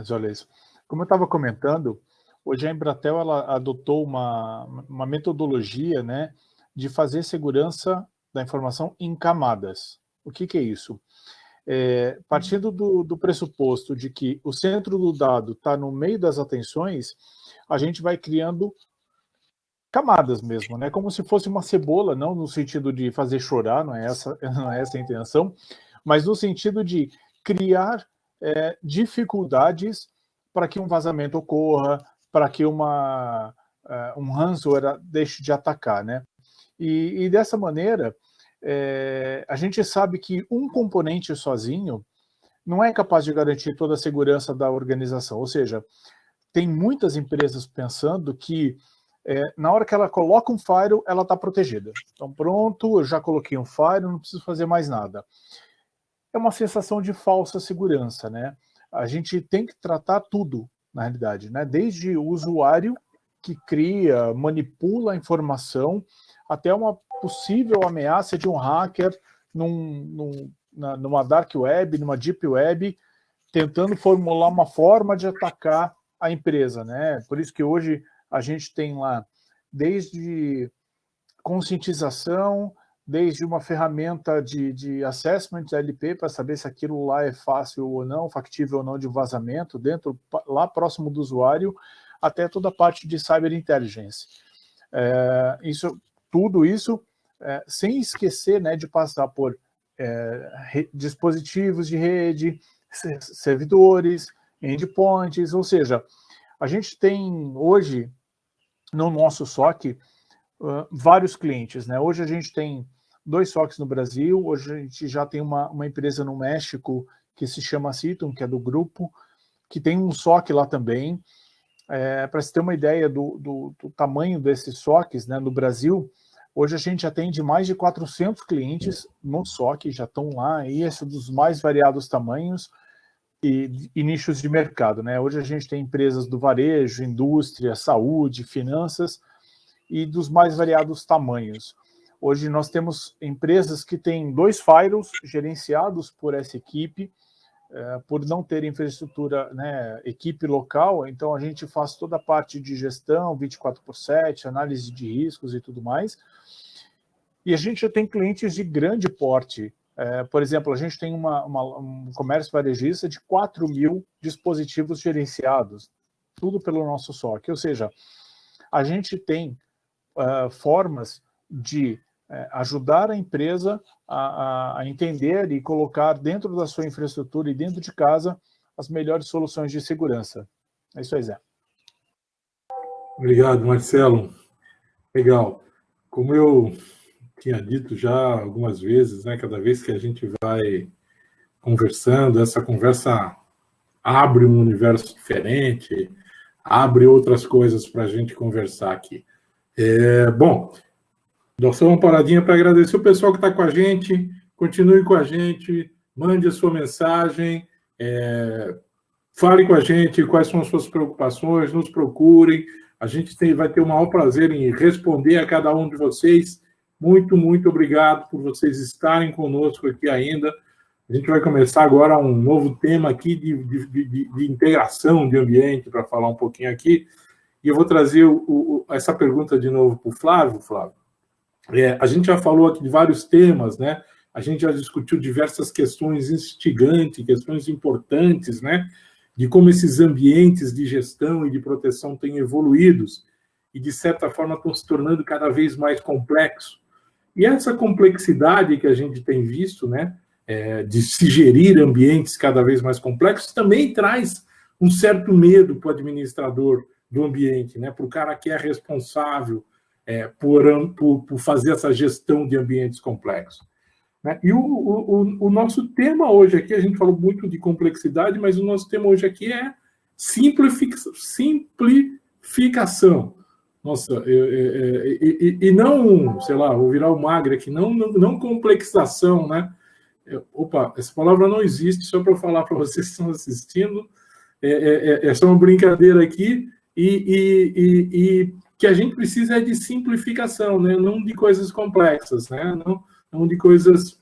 Zolês. Como eu estava comentando, hoje a Embratel ela adotou uma metodologia, né, de fazer segurança da informação em camadas. O que é isso? Partindo do pressuposto de que o centro do dado está no meio das atenções, a gente vai criando camadas mesmo, né? Como se fosse uma cebola, não no sentido de fazer chorar, não é essa a intenção, mas no sentido de criar dificuldades para que um vazamento ocorra, para que um ransomware deixe de atacar, né? E dessa maneira, a gente sabe que um componente sozinho não é capaz de garantir toda a segurança da organização. Ou seja, tem muitas empresas pensando que na hora que ela coloca um firewall, ela está protegida. Então, pronto, eu já coloquei um firewall, não preciso fazer mais nada. É uma sensação de falsa segurança, né? A gente tem que tratar tudo, na realidade, né? Desde o usuário que cria, manipula a informação, até uma possível ameaça de um hacker numa dark web, numa deep web, tentando formular uma forma de atacar a empresa, né? Por isso que hoje a gente tem lá desde conscientização, desde uma ferramenta de assessment de LP para saber se aquilo lá é fácil ou não, factível ou não de vazamento, lá próximo do usuário, até toda a parte de cyber intelligence. Tudo isso sem esquecer, né, de passar por dispositivos de rede, servidores, endpoints, ou seja, a gente tem hoje no nosso SOC vários clientes, né? Hoje a gente tem 2 SOCs no Brasil, hoje a gente já tem uma empresa no México que se chama Citum, que é do grupo, que tem um SOC lá também. Para se ter uma ideia do tamanho desses SOCs, né, no Brasil, hoje a gente atende mais de 400 clientes no SOC, já estão lá, e esse é dos mais variados tamanhos e nichos de mercado, né? Hoje a gente tem empresas do varejo, indústria, saúde, finanças, e dos mais variados tamanhos. Hoje nós temos empresas que têm 2 firewalls gerenciados por essa equipe, por não ter infraestrutura, né, equipe local, então a gente faz toda a parte de gestão, 24/7, análise de riscos e tudo mais. E a gente já tem clientes de grande porte. Por exemplo, a gente tem um comércio varejista de 4.000 dispositivos gerenciados, tudo pelo nosso SOC. Ou seja, a gente tem formas de ajudar a empresa a entender e colocar dentro da sua infraestrutura e dentro de casa as melhores soluções de segurança. É isso aí, Zé. Obrigado, Marcelo. Legal. Como eu tinha dito já algumas vezes, né, cada vez que a gente vai conversando, essa conversa abre um universo diferente, abre outras coisas para a gente conversar aqui. Bom, dou só uma paradinha para agradecer o pessoal que está com a gente, continue com a gente, mande a sua mensagem, fale com a gente quais são as suas preocupações, nos procurem, a gente vai ter o maior prazer em responder a cada um de vocês. Muito, muito obrigado por vocês estarem conosco aqui ainda. A gente vai começar agora um novo tema aqui de integração de ambiente, para falar um pouquinho aqui. E eu vou trazer essa pergunta de novo para o Flávio. Flávio, a gente já falou aqui de vários temas, né? A gente já discutiu diversas questões instigantes, questões importantes, né? De como esses ambientes de gestão e de proteção têm evoluído e, de certa forma, estão se tornando cada vez mais complexos. E essa complexidade que a gente tem visto, né? De se gerir ambientes cada vez mais complexos, também traz um certo medo para o administrador do ambiente, né? Para o cara que é responsável por fazer essa gestão de ambientes complexos. Né? E o nosso tema hoje aqui, a gente falou muito de complexidade, mas o nosso tema hoje aqui é simplificação. Nossa, e não, sei lá, vou virar o magre aqui, não complexação, né? Opa, essa palavra não existe, só para eu falar para vocês que estão assistindo, é só uma brincadeira aqui, e que a gente precisa de simplificação, né? Não de coisas complexas, né? Não de coisas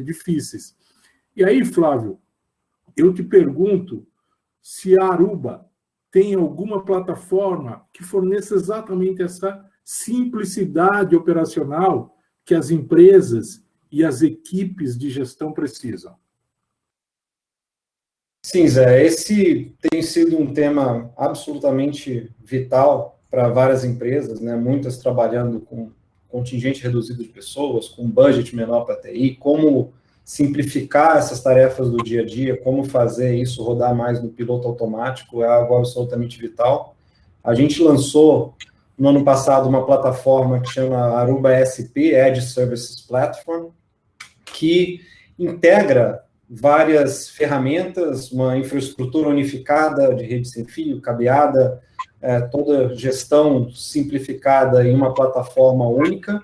difíceis. E aí, Flávio, eu te pergunto se a Aruba tem alguma plataforma que forneça exatamente essa simplicidade operacional que as empresas e as equipes de gestão precisam. Sim, Zé, esse tem sido um tema absolutamente vital para várias empresas, né? Muitas trabalhando com contingente reduzido de pessoas, com budget menor para TI, como simplificar essas tarefas do dia a dia, como fazer isso rodar mais no piloto automático, é algo absolutamente vital. A gente lançou no ano passado uma plataforma que chama Aruba SP, Edge Services Platform, que integra várias ferramentas, uma infraestrutura unificada de rede sem fio, cabeada, toda gestão simplificada em uma plataforma única,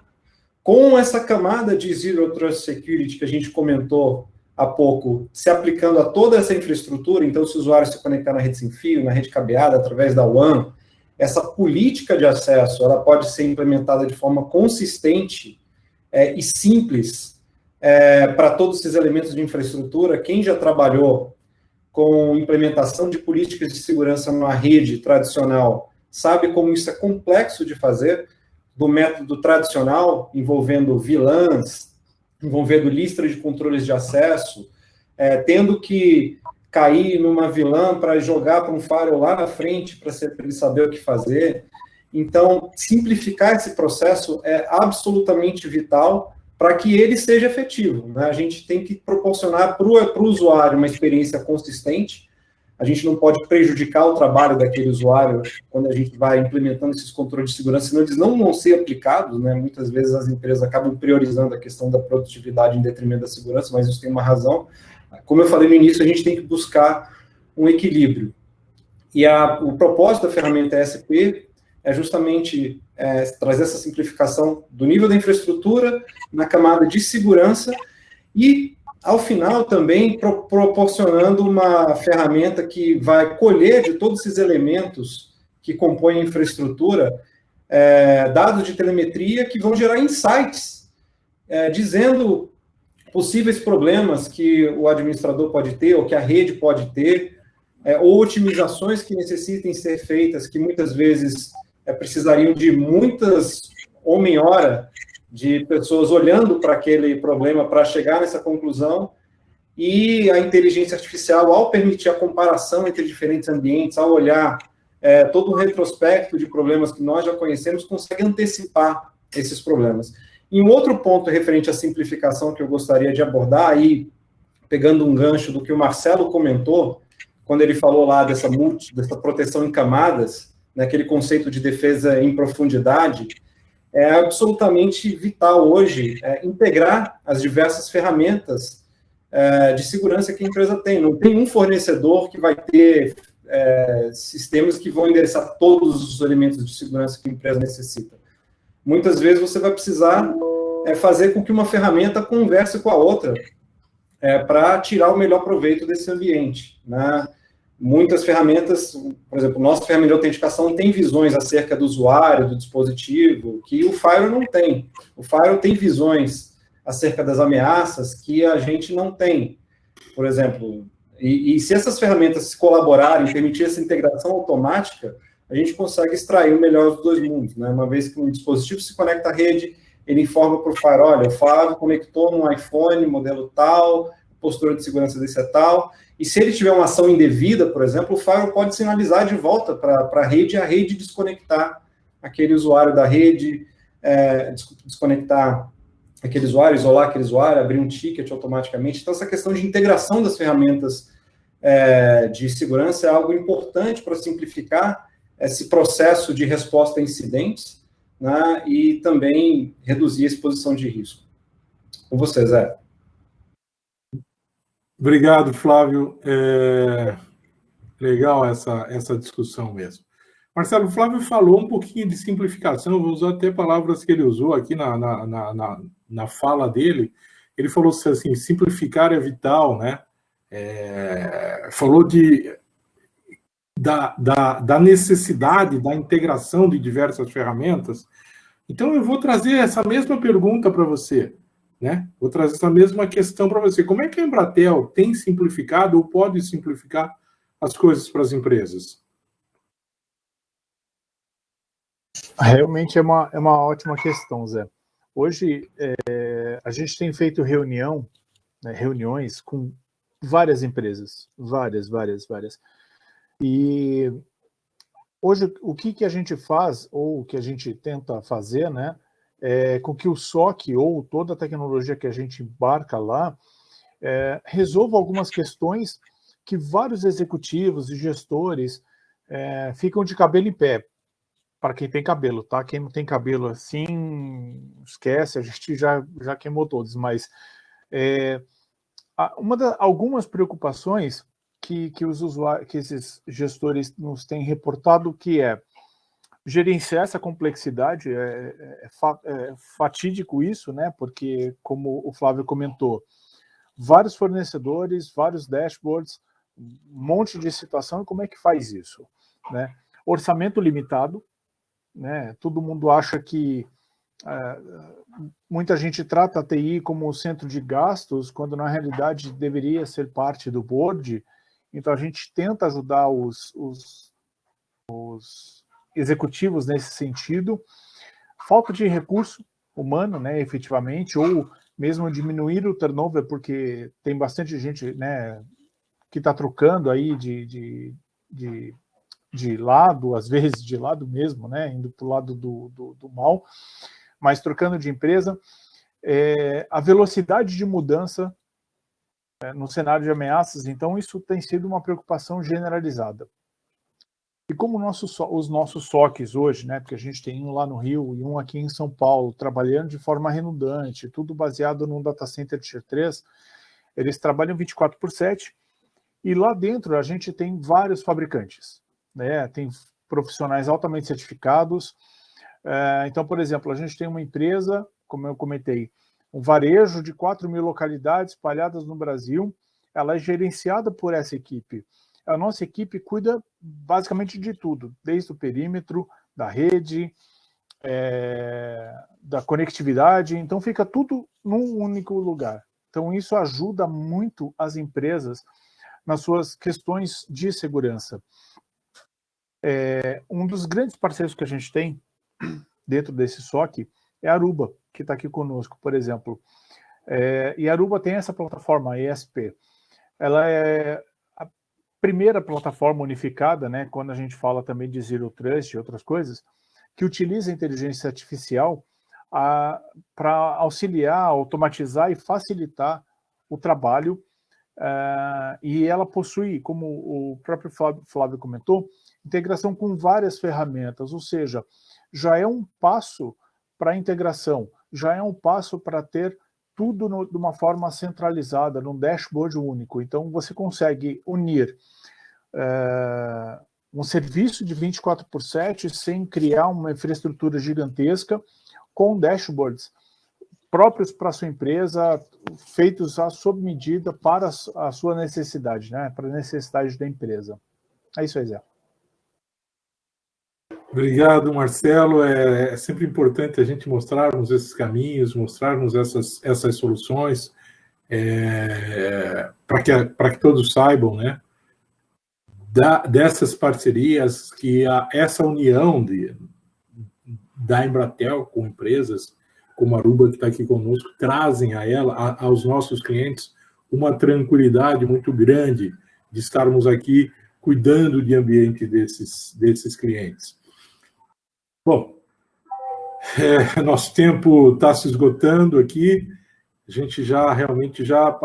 com essa camada de Zero Trust Security que a gente comentou há pouco, se aplicando a toda essa infraestrutura. Então, se o usuário se conectar na rede sem fio, na rede cabeada, através da WAN, essa política de acesso ela pode ser implementada de forma consistente e simples para todos esses elementos de infraestrutura. Quem já trabalhou com implementação de políticas de segurança numa rede tradicional sabe como isso é complexo de fazer, do método tradicional, envolvendo VLANs, envolvendo lista de controles de acesso, tendo que cair numa VLAN para jogar para um firewall lá na frente para ele saber o que fazer. Então, simplificar esse processo é absolutamente vital para que ele seja efetivo, né? A gente tem que proporcionar para o usuário uma experiência consistente. A gente não pode prejudicar o trabalho daquele usuário quando a gente vai implementando esses controles de segurança, senão eles não vão ser aplicados, né? Muitas vezes as empresas acabam priorizando a questão da produtividade em detrimento da segurança, mas isso tem uma razão. Como eu falei no início, a gente tem que buscar um equilíbrio. E o propósito da ferramenta SP é justamente trazer essa simplificação do nível da infraestrutura, na camada de segurança e, ao final, também proporcionando uma ferramenta que vai colher de todos esses elementos que compõem a infraestrutura, dados de telemetria que vão gerar insights, dizendo possíveis problemas que o administrador pode ter, ou que a rede pode ter, ou otimizações que necessitem ser feitas, que muitas vezes precisariam de muitas homem-hora de pessoas olhando para aquele problema para chegar nessa conclusão, e a inteligência artificial, ao permitir a comparação entre diferentes ambientes, ao olhar todo um retrospecto de problemas que nós já conhecemos, consegue antecipar esses problemas. E um outro ponto referente à simplificação que eu gostaria de abordar, aí pegando um gancho do que o Marcelo comentou, quando ele falou lá dessa proteção em camadas, naquele conceito de defesa em profundidade, é absolutamente vital hoje integrar as diversas ferramentas de segurança que a empresa tem. Não tem um fornecedor que vai ter sistemas que vão endereçar todos os elementos de segurança que a empresa necessita. Muitas vezes você vai precisar fazer com que uma ferramenta converse com a outra para tirar o melhor proveito desse ambiente, né? Muitas ferramentas, por exemplo, nossa ferramenta de autenticação tem visões acerca do usuário, do dispositivo, que o Firewall não tem. O Firewall tem visões acerca das ameaças que a gente não tem. Por exemplo, e se essas ferramentas colaborarem, permitir essa integração automática, a gente consegue extrair o melhor dos dois mundos, né? Uma vez que um dispositivo se conecta à rede, ele informa para o Firewall, olha, o Flávio conectou num iPhone, modelo tal, postura de segurança desse é tal, e se ele tiver uma ação indevida, por exemplo, o Firewall pode sinalizar de volta para a rede desconectar aquele usuário da rede, desconectar aquele usuário, isolar aquele usuário, abrir um ticket automaticamente. Então, essa questão de integração das ferramentas de segurança é algo importante para simplificar esse processo de resposta a incidentes, né, e também reduzir a exposição de risco. Com você, Zé. Obrigado, Flávio. Legal essa discussão mesmo. Marcelo, o Flávio falou um pouquinho de simplificação, vou usar até palavras que ele usou aqui na fala dele. Ele falou assim, simplificar é vital, né? Falou da necessidade da integração de diversas ferramentas. Então, eu vou trazer essa mesma pergunta para você, né? Vou trazer essa mesma questão para você. Como é que a Embratel tem simplificado ou pode simplificar as coisas para as empresas? Realmente é uma ótima questão, Zé. Hoje, a gente tem feito reuniões com várias empresas, várias. E hoje, o que a gente faz, ou o que a gente tenta fazer, né, é com que o SOC, ou toda a tecnologia que a gente embarca lá, resolva algumas questões que vários executivos e gestores ficam de cabelo em pé, para quem tem cabelo, tá? Quem não tem cabelo assim, esquece, a gente já queimou todos, mas algumas preocupações que esses gestores nos têm reportado, que gerenciar essa complexidade, é fatídico isso, né? Porque, como o Flávio comentou, vários fornecedores, vários dashboards, um monte de situação, e como é que faz isso, né? Orçamento limitado, né? Todo mundo acha que muita gente trata a TI como centro de gastos, quando na realidade deveria ser parte do board. Então a gente tenta ajudar os executivos nesse sentido. Falta de recurso humano, né, efetivamente, ou mesmo diminuir o turnover, porque tem bastante gente, né, que está trocando aí de lado, às vezes de lado mesmo, né, indo para o lado do mal, mas trocando de empresa. A velocidade de mudança no cenário de ameaças, então isso tem sido uma preocupação generalizada. E como os nossos SOCs hoje, né, porque a gente tem um lá no Rio e um aqui em São Paulo, trabalhando de forma redundante, tudo baseado num data center Tier 3, eles trabalham 24/7, e lá dentro a gente tem vários fabricantes, né, tem profissionais altamente certificados. Então, por exemplo, a gente tem uma empresa, como eu comentei, um varejo de 4.000 localidades espalhadas no Brasil, ela é gerenciada por essa equipe. A nossa equipe cuida basicamente de tudo, desde o perímetro, da rede, da conectividade, então fica tudo num único lugar. Então isso ajuda muito as empresas nas suas questões de segurança. Um dos grandes parceiros que a gente tem dentro desse SOC é a Aruba, que está aqui conosco, por exemplo. E a Aruba tem essa plataforma, a ESP. Ela é a primeira plataforma unificada, né, quando a gente fala também de Zero Trust e outras coisas, que utiliza a inteligência artificial para auxiliar, automatizar e facilitar o trabalho. E ela possui, como o próprio Flávio comentou, integração com várias ferramentas, ou seja, já é um passo para a integração, já é um passo para ter tudo de uma forma centralizada, num dashboard único. Então, você consegue unir um serviço de 24/7 sem criar uma infraestrutura gigantesca, com dashboards próprios para a sua empresa, feitos sob medida para a sua necessidade, né? Para a necessidade da empresa. É isso aí, Zé. Obrigado, Marcelo. É sempre importante a gente mostrarmos esses caminhos, mostrarmos essas soluções, para que todos saibam, né, dessas parcerias, que essa união da Embratel com empresas como a Aruba, que está aqui conosco, trazem aos nossos clientes uma tranquilidade muito grande de estarmos aqui cuidando de ambiente desses clientes. Bom, nosso tempo está se esgotando aqui. A gente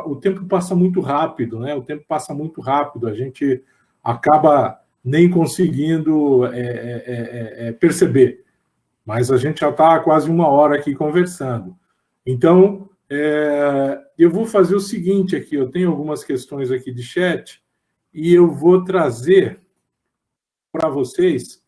o tempo passa muito rápido, né? O tempo passa muito rápido. A gente acaba nem conseguindo perceber. Mas a gente já está quase 1 hora aqui conversando. Então, eu vou fazer o seguinte aqui. Eu tenho algumas questões aqui de chat e eu vou trazer para vocês,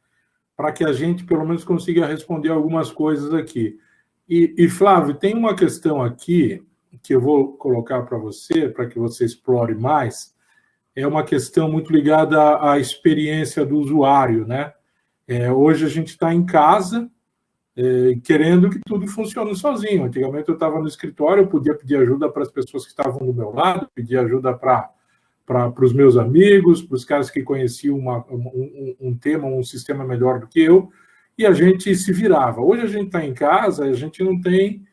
para que a gente, pelo menos, consiga responder algumas coisas aqui. E Flávio, tem uma questão aqui que eu vou colocar para você, para que você explore mais. É uma questão muito ligada à experiência do usuário, né? Hoje a gente está em casa, querendo que tudo funcione sozinho. Antigamente eu estava no escritório, eu podia pedir ajuda para as pessoas que estavam do meu lado, pedir ajuda para os meus amigos, para os caras que conheciam um tema, um sistema melhor do que eu, e a gente se virava. Hoje a gente está em casa, a gente não tem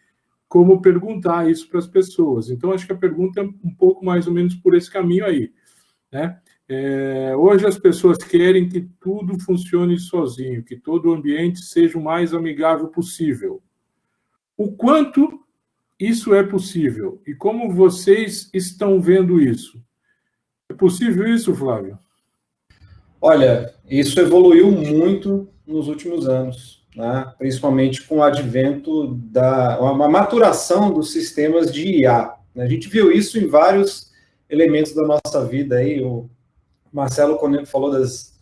como perguntar isso para as pessoas. Então, acho que a pergunta é um pouco mais ou menos por esse caminho aí, né? Hoje as pessoas querem que tudo funcione sozinho, que todo o ambiente seja o mais amigável possível. O quanto isso é possível? E como vocês estão vendo isso? É possível isso, Flávio? Olha, isso evoluiu muito nos últimos anos, né? Principalmente com o advento uma maturação dos sistemas de IA. A gente viu isso em vários elementos da nossa vida. Aí, o Marcelo, quando ele falou das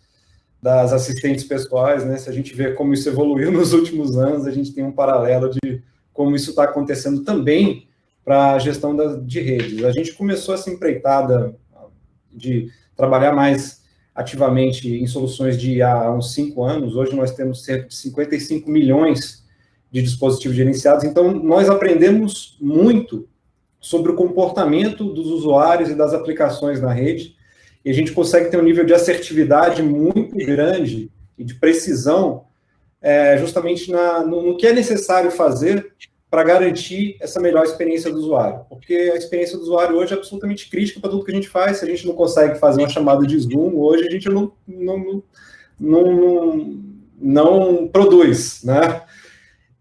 assistentes pessoais, né? Se a gente vê como isso evoluiu nos últimos anos, a gente tem um paralelo de como isso está acontecendo também para a gestão de redes. A gente começou essa empreitada de trabalhar mais ativamente em soluções de IA há uns 5 anos. Hoje nós temos cerca de 55 milhões de dispositivos gerenciados, então nós aprendemos muito sobre o comportamento dos usuários e das aplicações na rede, e a gente consegue ter um nível de assertividade muito grande e de precisão justamente no que é necessário fazer para garantir essa melhor experiência do usuário. Porque a experiência do usuário hoje é absolutamente crítica para tudo que a gente faz. Se a gente não consegue fazer uma chamada de Zoom, hoje a gente não produz, né?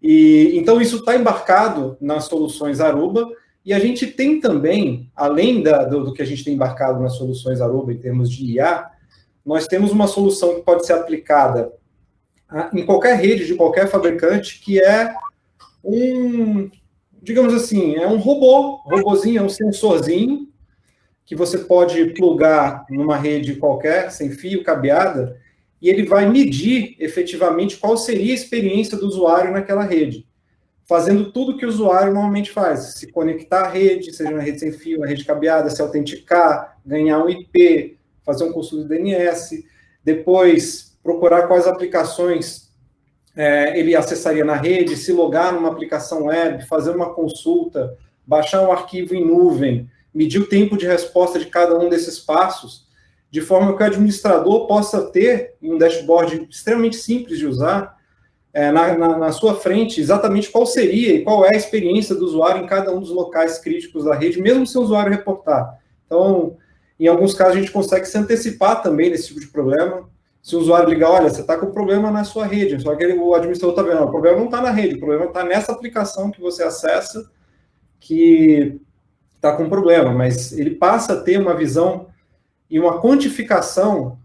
E então isso está embarcado nas soluções Aruba, e a gente tem também, além do que a gente tem embarcado nas soluções Aruba em termos de IA, nós temos uma solução que pode ser aplicada em qualquer rede de qualquer fabricante, que é digamos assim, é um robôzinho, é um sensorzinho, que você pode plugar numa rede qualquer, sem fio, cabeada, e ele vai medir efetivamente qual seria a experiência do usuário naquela rede, fazendo tudo que o usuário normalmente faz: se conectar à rede, seja na rede sem fio, na rede cabeada, se autenticar, ganhar um IP, fazer um curso de DNS, depois procurar quais aplicações ele acessaria na rede, se logar numa aplicação web, fazer uma consulta, baixar um arquivo em nuvem, medir o tempo de resposta de cada um desses passos, de forma que o administrador possa ter um dashboard extremamente simples de usar, na sua frente, exatamente qual seria e qual é a experiência do usuário em cada um dos locais críticos da rede, mesmo sem o usuário reportar. Então, em alguns casos, a gente consegue se antecipar também nesse tipo de problema. Se o usuário ligar, olha, você está com problema na sua rede, só que o administrador está vendo, o problema não está na rede, o problema está nessa aplicação que você acessa, que está com problema, mas ele passa a ter uma visão e uma quantificação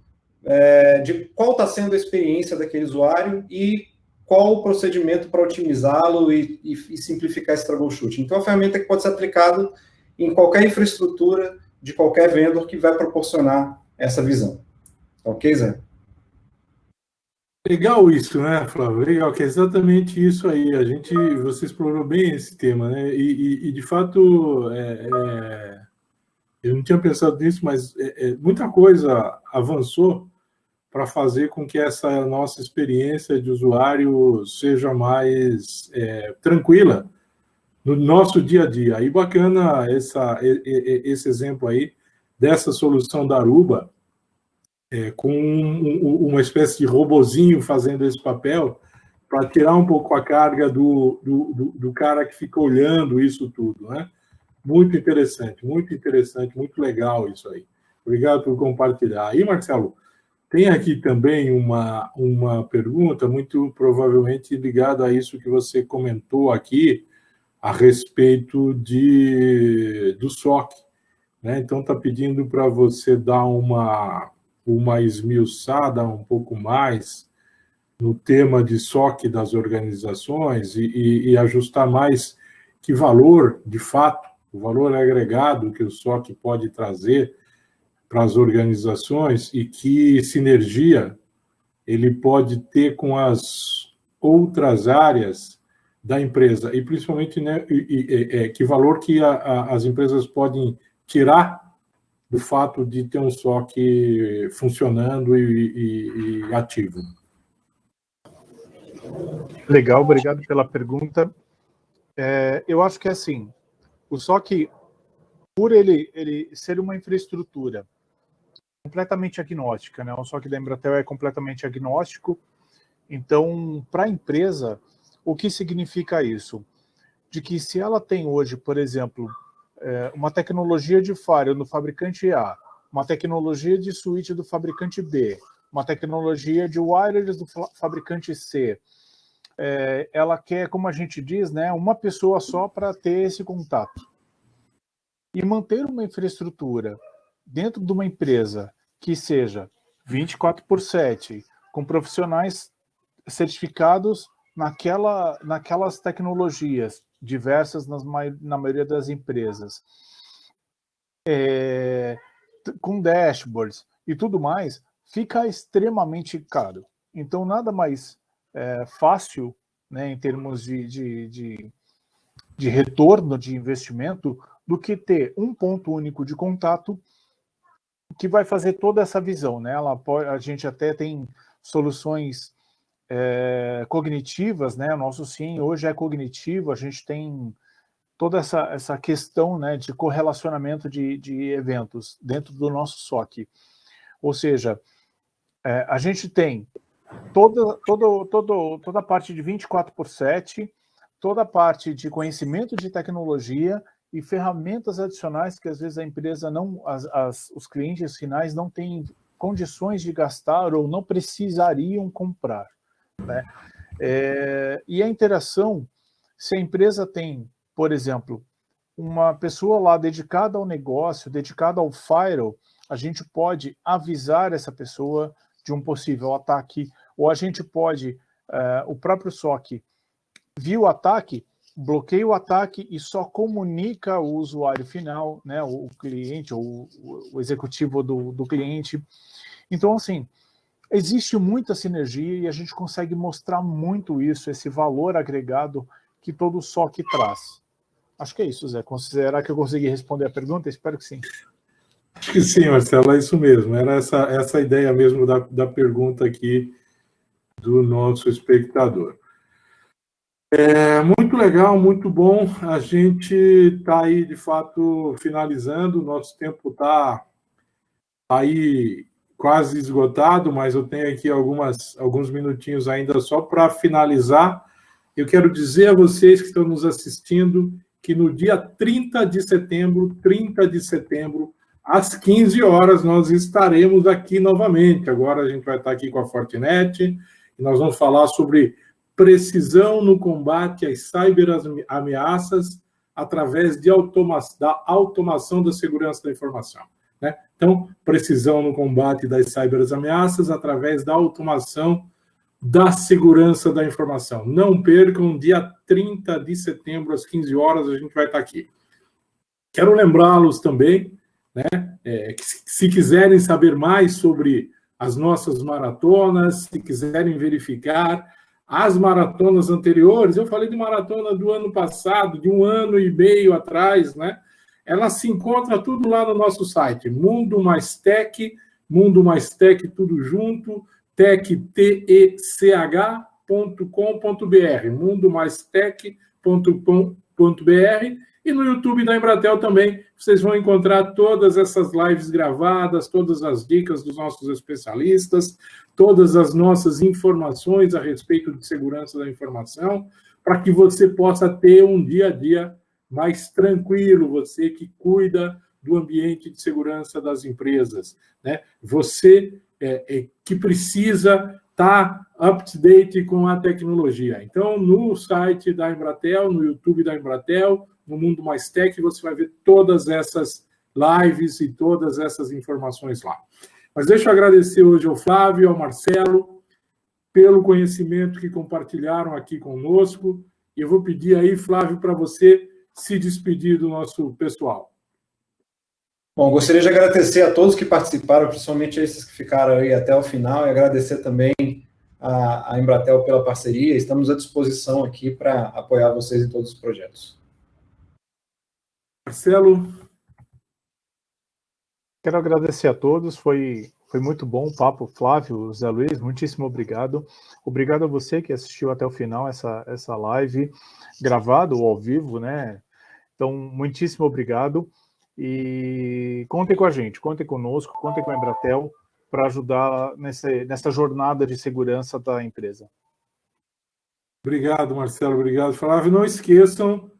de qual está sendo a experiência daquele usuário e qual o procedimento para otimizá-lo e simplificar esse troubleshooting. Então, é uma ferramenta que pode ser aplicada em qualquer infraestrutura de qualquer vendedor que vai proporcionar essa visão. Ok, Zé? Legal isso, né, Flávio? Legal, que é exatamente isso aí. Você explorou bem esse tema, né? E de fato, eu não tinha pensado nisso, mas muita coisa avançou para fazer com que essa nossa experiência de usuário seja mais tranquila no nosso dia a dia. E bacana esse exemplo aí dessa solução da Aruba, com uma espécie de robozinho fazendo esse papel, para tirar um pouco a carga do cara que fica olhando isso tudo, né? Muito interessante, muito legal isso aí. Obrigado por compartilhar. Aí, Marcelo, tem aqui também uma pergunta, muito provavelmente ligada a isso que você comentou aqui, a respeito do SOC, né? Então, está pedindo para você dar uma esmiuçada um pouco mais no tema de SOC das organizações e ajustar mais que valor, de fato, o valor agregado que o SOC pode trazer para as organizações e que sinergia ele pode ter com as outras áreas da empresa, e principalmente, né, que valor que as empresas podem tirar do fato de ter um SOC funcionando e ativo. Legal, obrigado pela pergunta. Eu acho que é assim, o SOC, por ele ser uma infraestrutura completamente agnóstica, né? O SOC da Embratel é completamente agnóstico. Então, para a empresa, o que significa isso? De que se ela tem hoje, por exemplo, uma tecnologia de firewall no fabricante A, uma tecnologia de switch do fabricante B, uma tecnologia de wireless do fabricante C, ela quer, como a gente diz, né, uma pessoa só para ter esse contato. E manter uma infraestrutura dentro de uma empresa que seja 24/7, com profissionais certificados naquelas tecnologias diversas na maioria das empresas, com dashboards e tudo mais, fica extremamente caro. Então, nada mais fácil, né, em termos de retorno de investimento, do que ter um ponto único de contato que vai fazer toda essa visão, né? A gente até tem soluções cognitivas, né? O nosso SIEM hoje é cognitivo, a gente tem toda essa questão, né, de correlacionamento de eventos dentro do nosso SOC. Ou seja, a gente tem toda a parte de 24/7, toda a parte de conhecimento de tecnologia e ferramentas adicionais que às vezes a empresa os clientes finais não têm condições de gastar ou não precisariam comprar, né? E a interação, se a empresa tem, por exemplo, uma pessoa lá dedicada ao negócio, dedicada ao firewall, a gente pode avisar essa pessoa de um possível ataque, ou a gente pode, o próprio SOC viu o ataque, bloqueia o ataque e só comunica o usuário final, né, o cliente ou o executivo do cliente. Então, assim, existe muita sinergia e a gente consegue mostrar muito isso, esse valor agregado que todo SOC traz. Acho que é isso, Zé. Considerar que eu consegui responder a pergunta? Espero que sim. Acho que sim, Marcelo, é isso mesmo. Era essa ideia mesmo da pergunta aqui do nosso espectador. Muito legal, muito bom. A gente está aí, de fato, finalizando. O nosso tempo está aí quase esgotado, mas eu tenho aqui alguns minutinhos ainda só para finalizar. Eu quero dizer a vocês que estão nos assistindo que no dia 30 de setembro, às 15 horas, nós estaremos aqui novamente. Agora a gente vai estar aqui com a Fortinet e nós vamos falar sobre precisão no combate às cyberameaças através da automação da segurança da informação, né? Então, precisão no combate das cyberameaças através da automação da segurança da informação. Não percam, dia 30 de setembro, às 15 horas, a gente vai estar aqui. Quero lembrá-los também, né, que se quiserem saber mais sobre as nossas maratonas, se quiserem verificar as maratonas anteriores, eu falei de maratona do ano passado, de 1 ano e meio atrás, né? Ela se encontra tudo lá no nosso site, Mundo Mais Tech, Mundo Mais Tech, tudo junto, tech.com.br, mundomaistech.com.br, e no YouTube da Embratel também, vocês vão encontrar todas essas lives gravadas, todas as dicas dos nossos especialistas, todas as nossas informações a respeito de segurança da informação, para que você possa ter um dia a dia mais tranquilo, você que cuida do ambiente de segurança das empresas, né? Você que precisa estar up-to-date com a tecnologia. Então, no site da Embratel, no YouTube da Embratel, no Mundo Mais Tech, você vai ver todas essas lives e todas essas informações lá. Mas deixa eu agradecer hoje ao Flávio e ao Marcelo pelo conhecimento que compartilharam aqui conosco. E eu vou pedir aí, Flávio, para você se despedir do nosso pessoal. Bom, gostaria de agradecer a todos que participaram, principalmente esses que ficaram aí até o final, e agradecer também a Embratel pela parceria. Estamos à disposição aqui para apoiar vocês em todos os projetos. Marcelo? Quero agradecer a todos, foi muito bom o papo, Flávio, Zé Luiz, muitíssimo obrigado. Obrigado a você que assistiu até o final essa live, gravado ou ao vivo, né? Então, muitíssimo obrigado. E contem com a gente, contem conosco, contem com a Embratel para ajudar nessa jornada de segurança da empresa. Obrigado, Marcelo, obrigado, Flávio. Não esqueçam,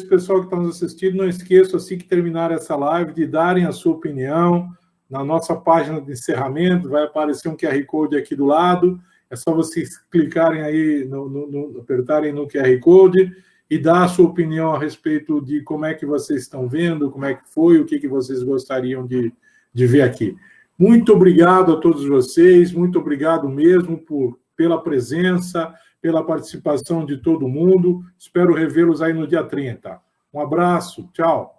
pessoal que está nos assistindo, não esqueçam, assim que terminar essa live, de darem a sua opinião. Na nossa página de encerramento vai aparecer um QR Code aqui do lado, é só vocês clicarem aí, apertarem no QR Code e dar a sua opinião a respeito de como é que vocês estão vendo, como é que foi, o que vocês gostariam de ver aqui. Muito obrigado a todos vocês, muito obrigado mesmo pela presença, pela participação de todo mundo. Espero revê-los aí no dia 30. Um abraço, tchau.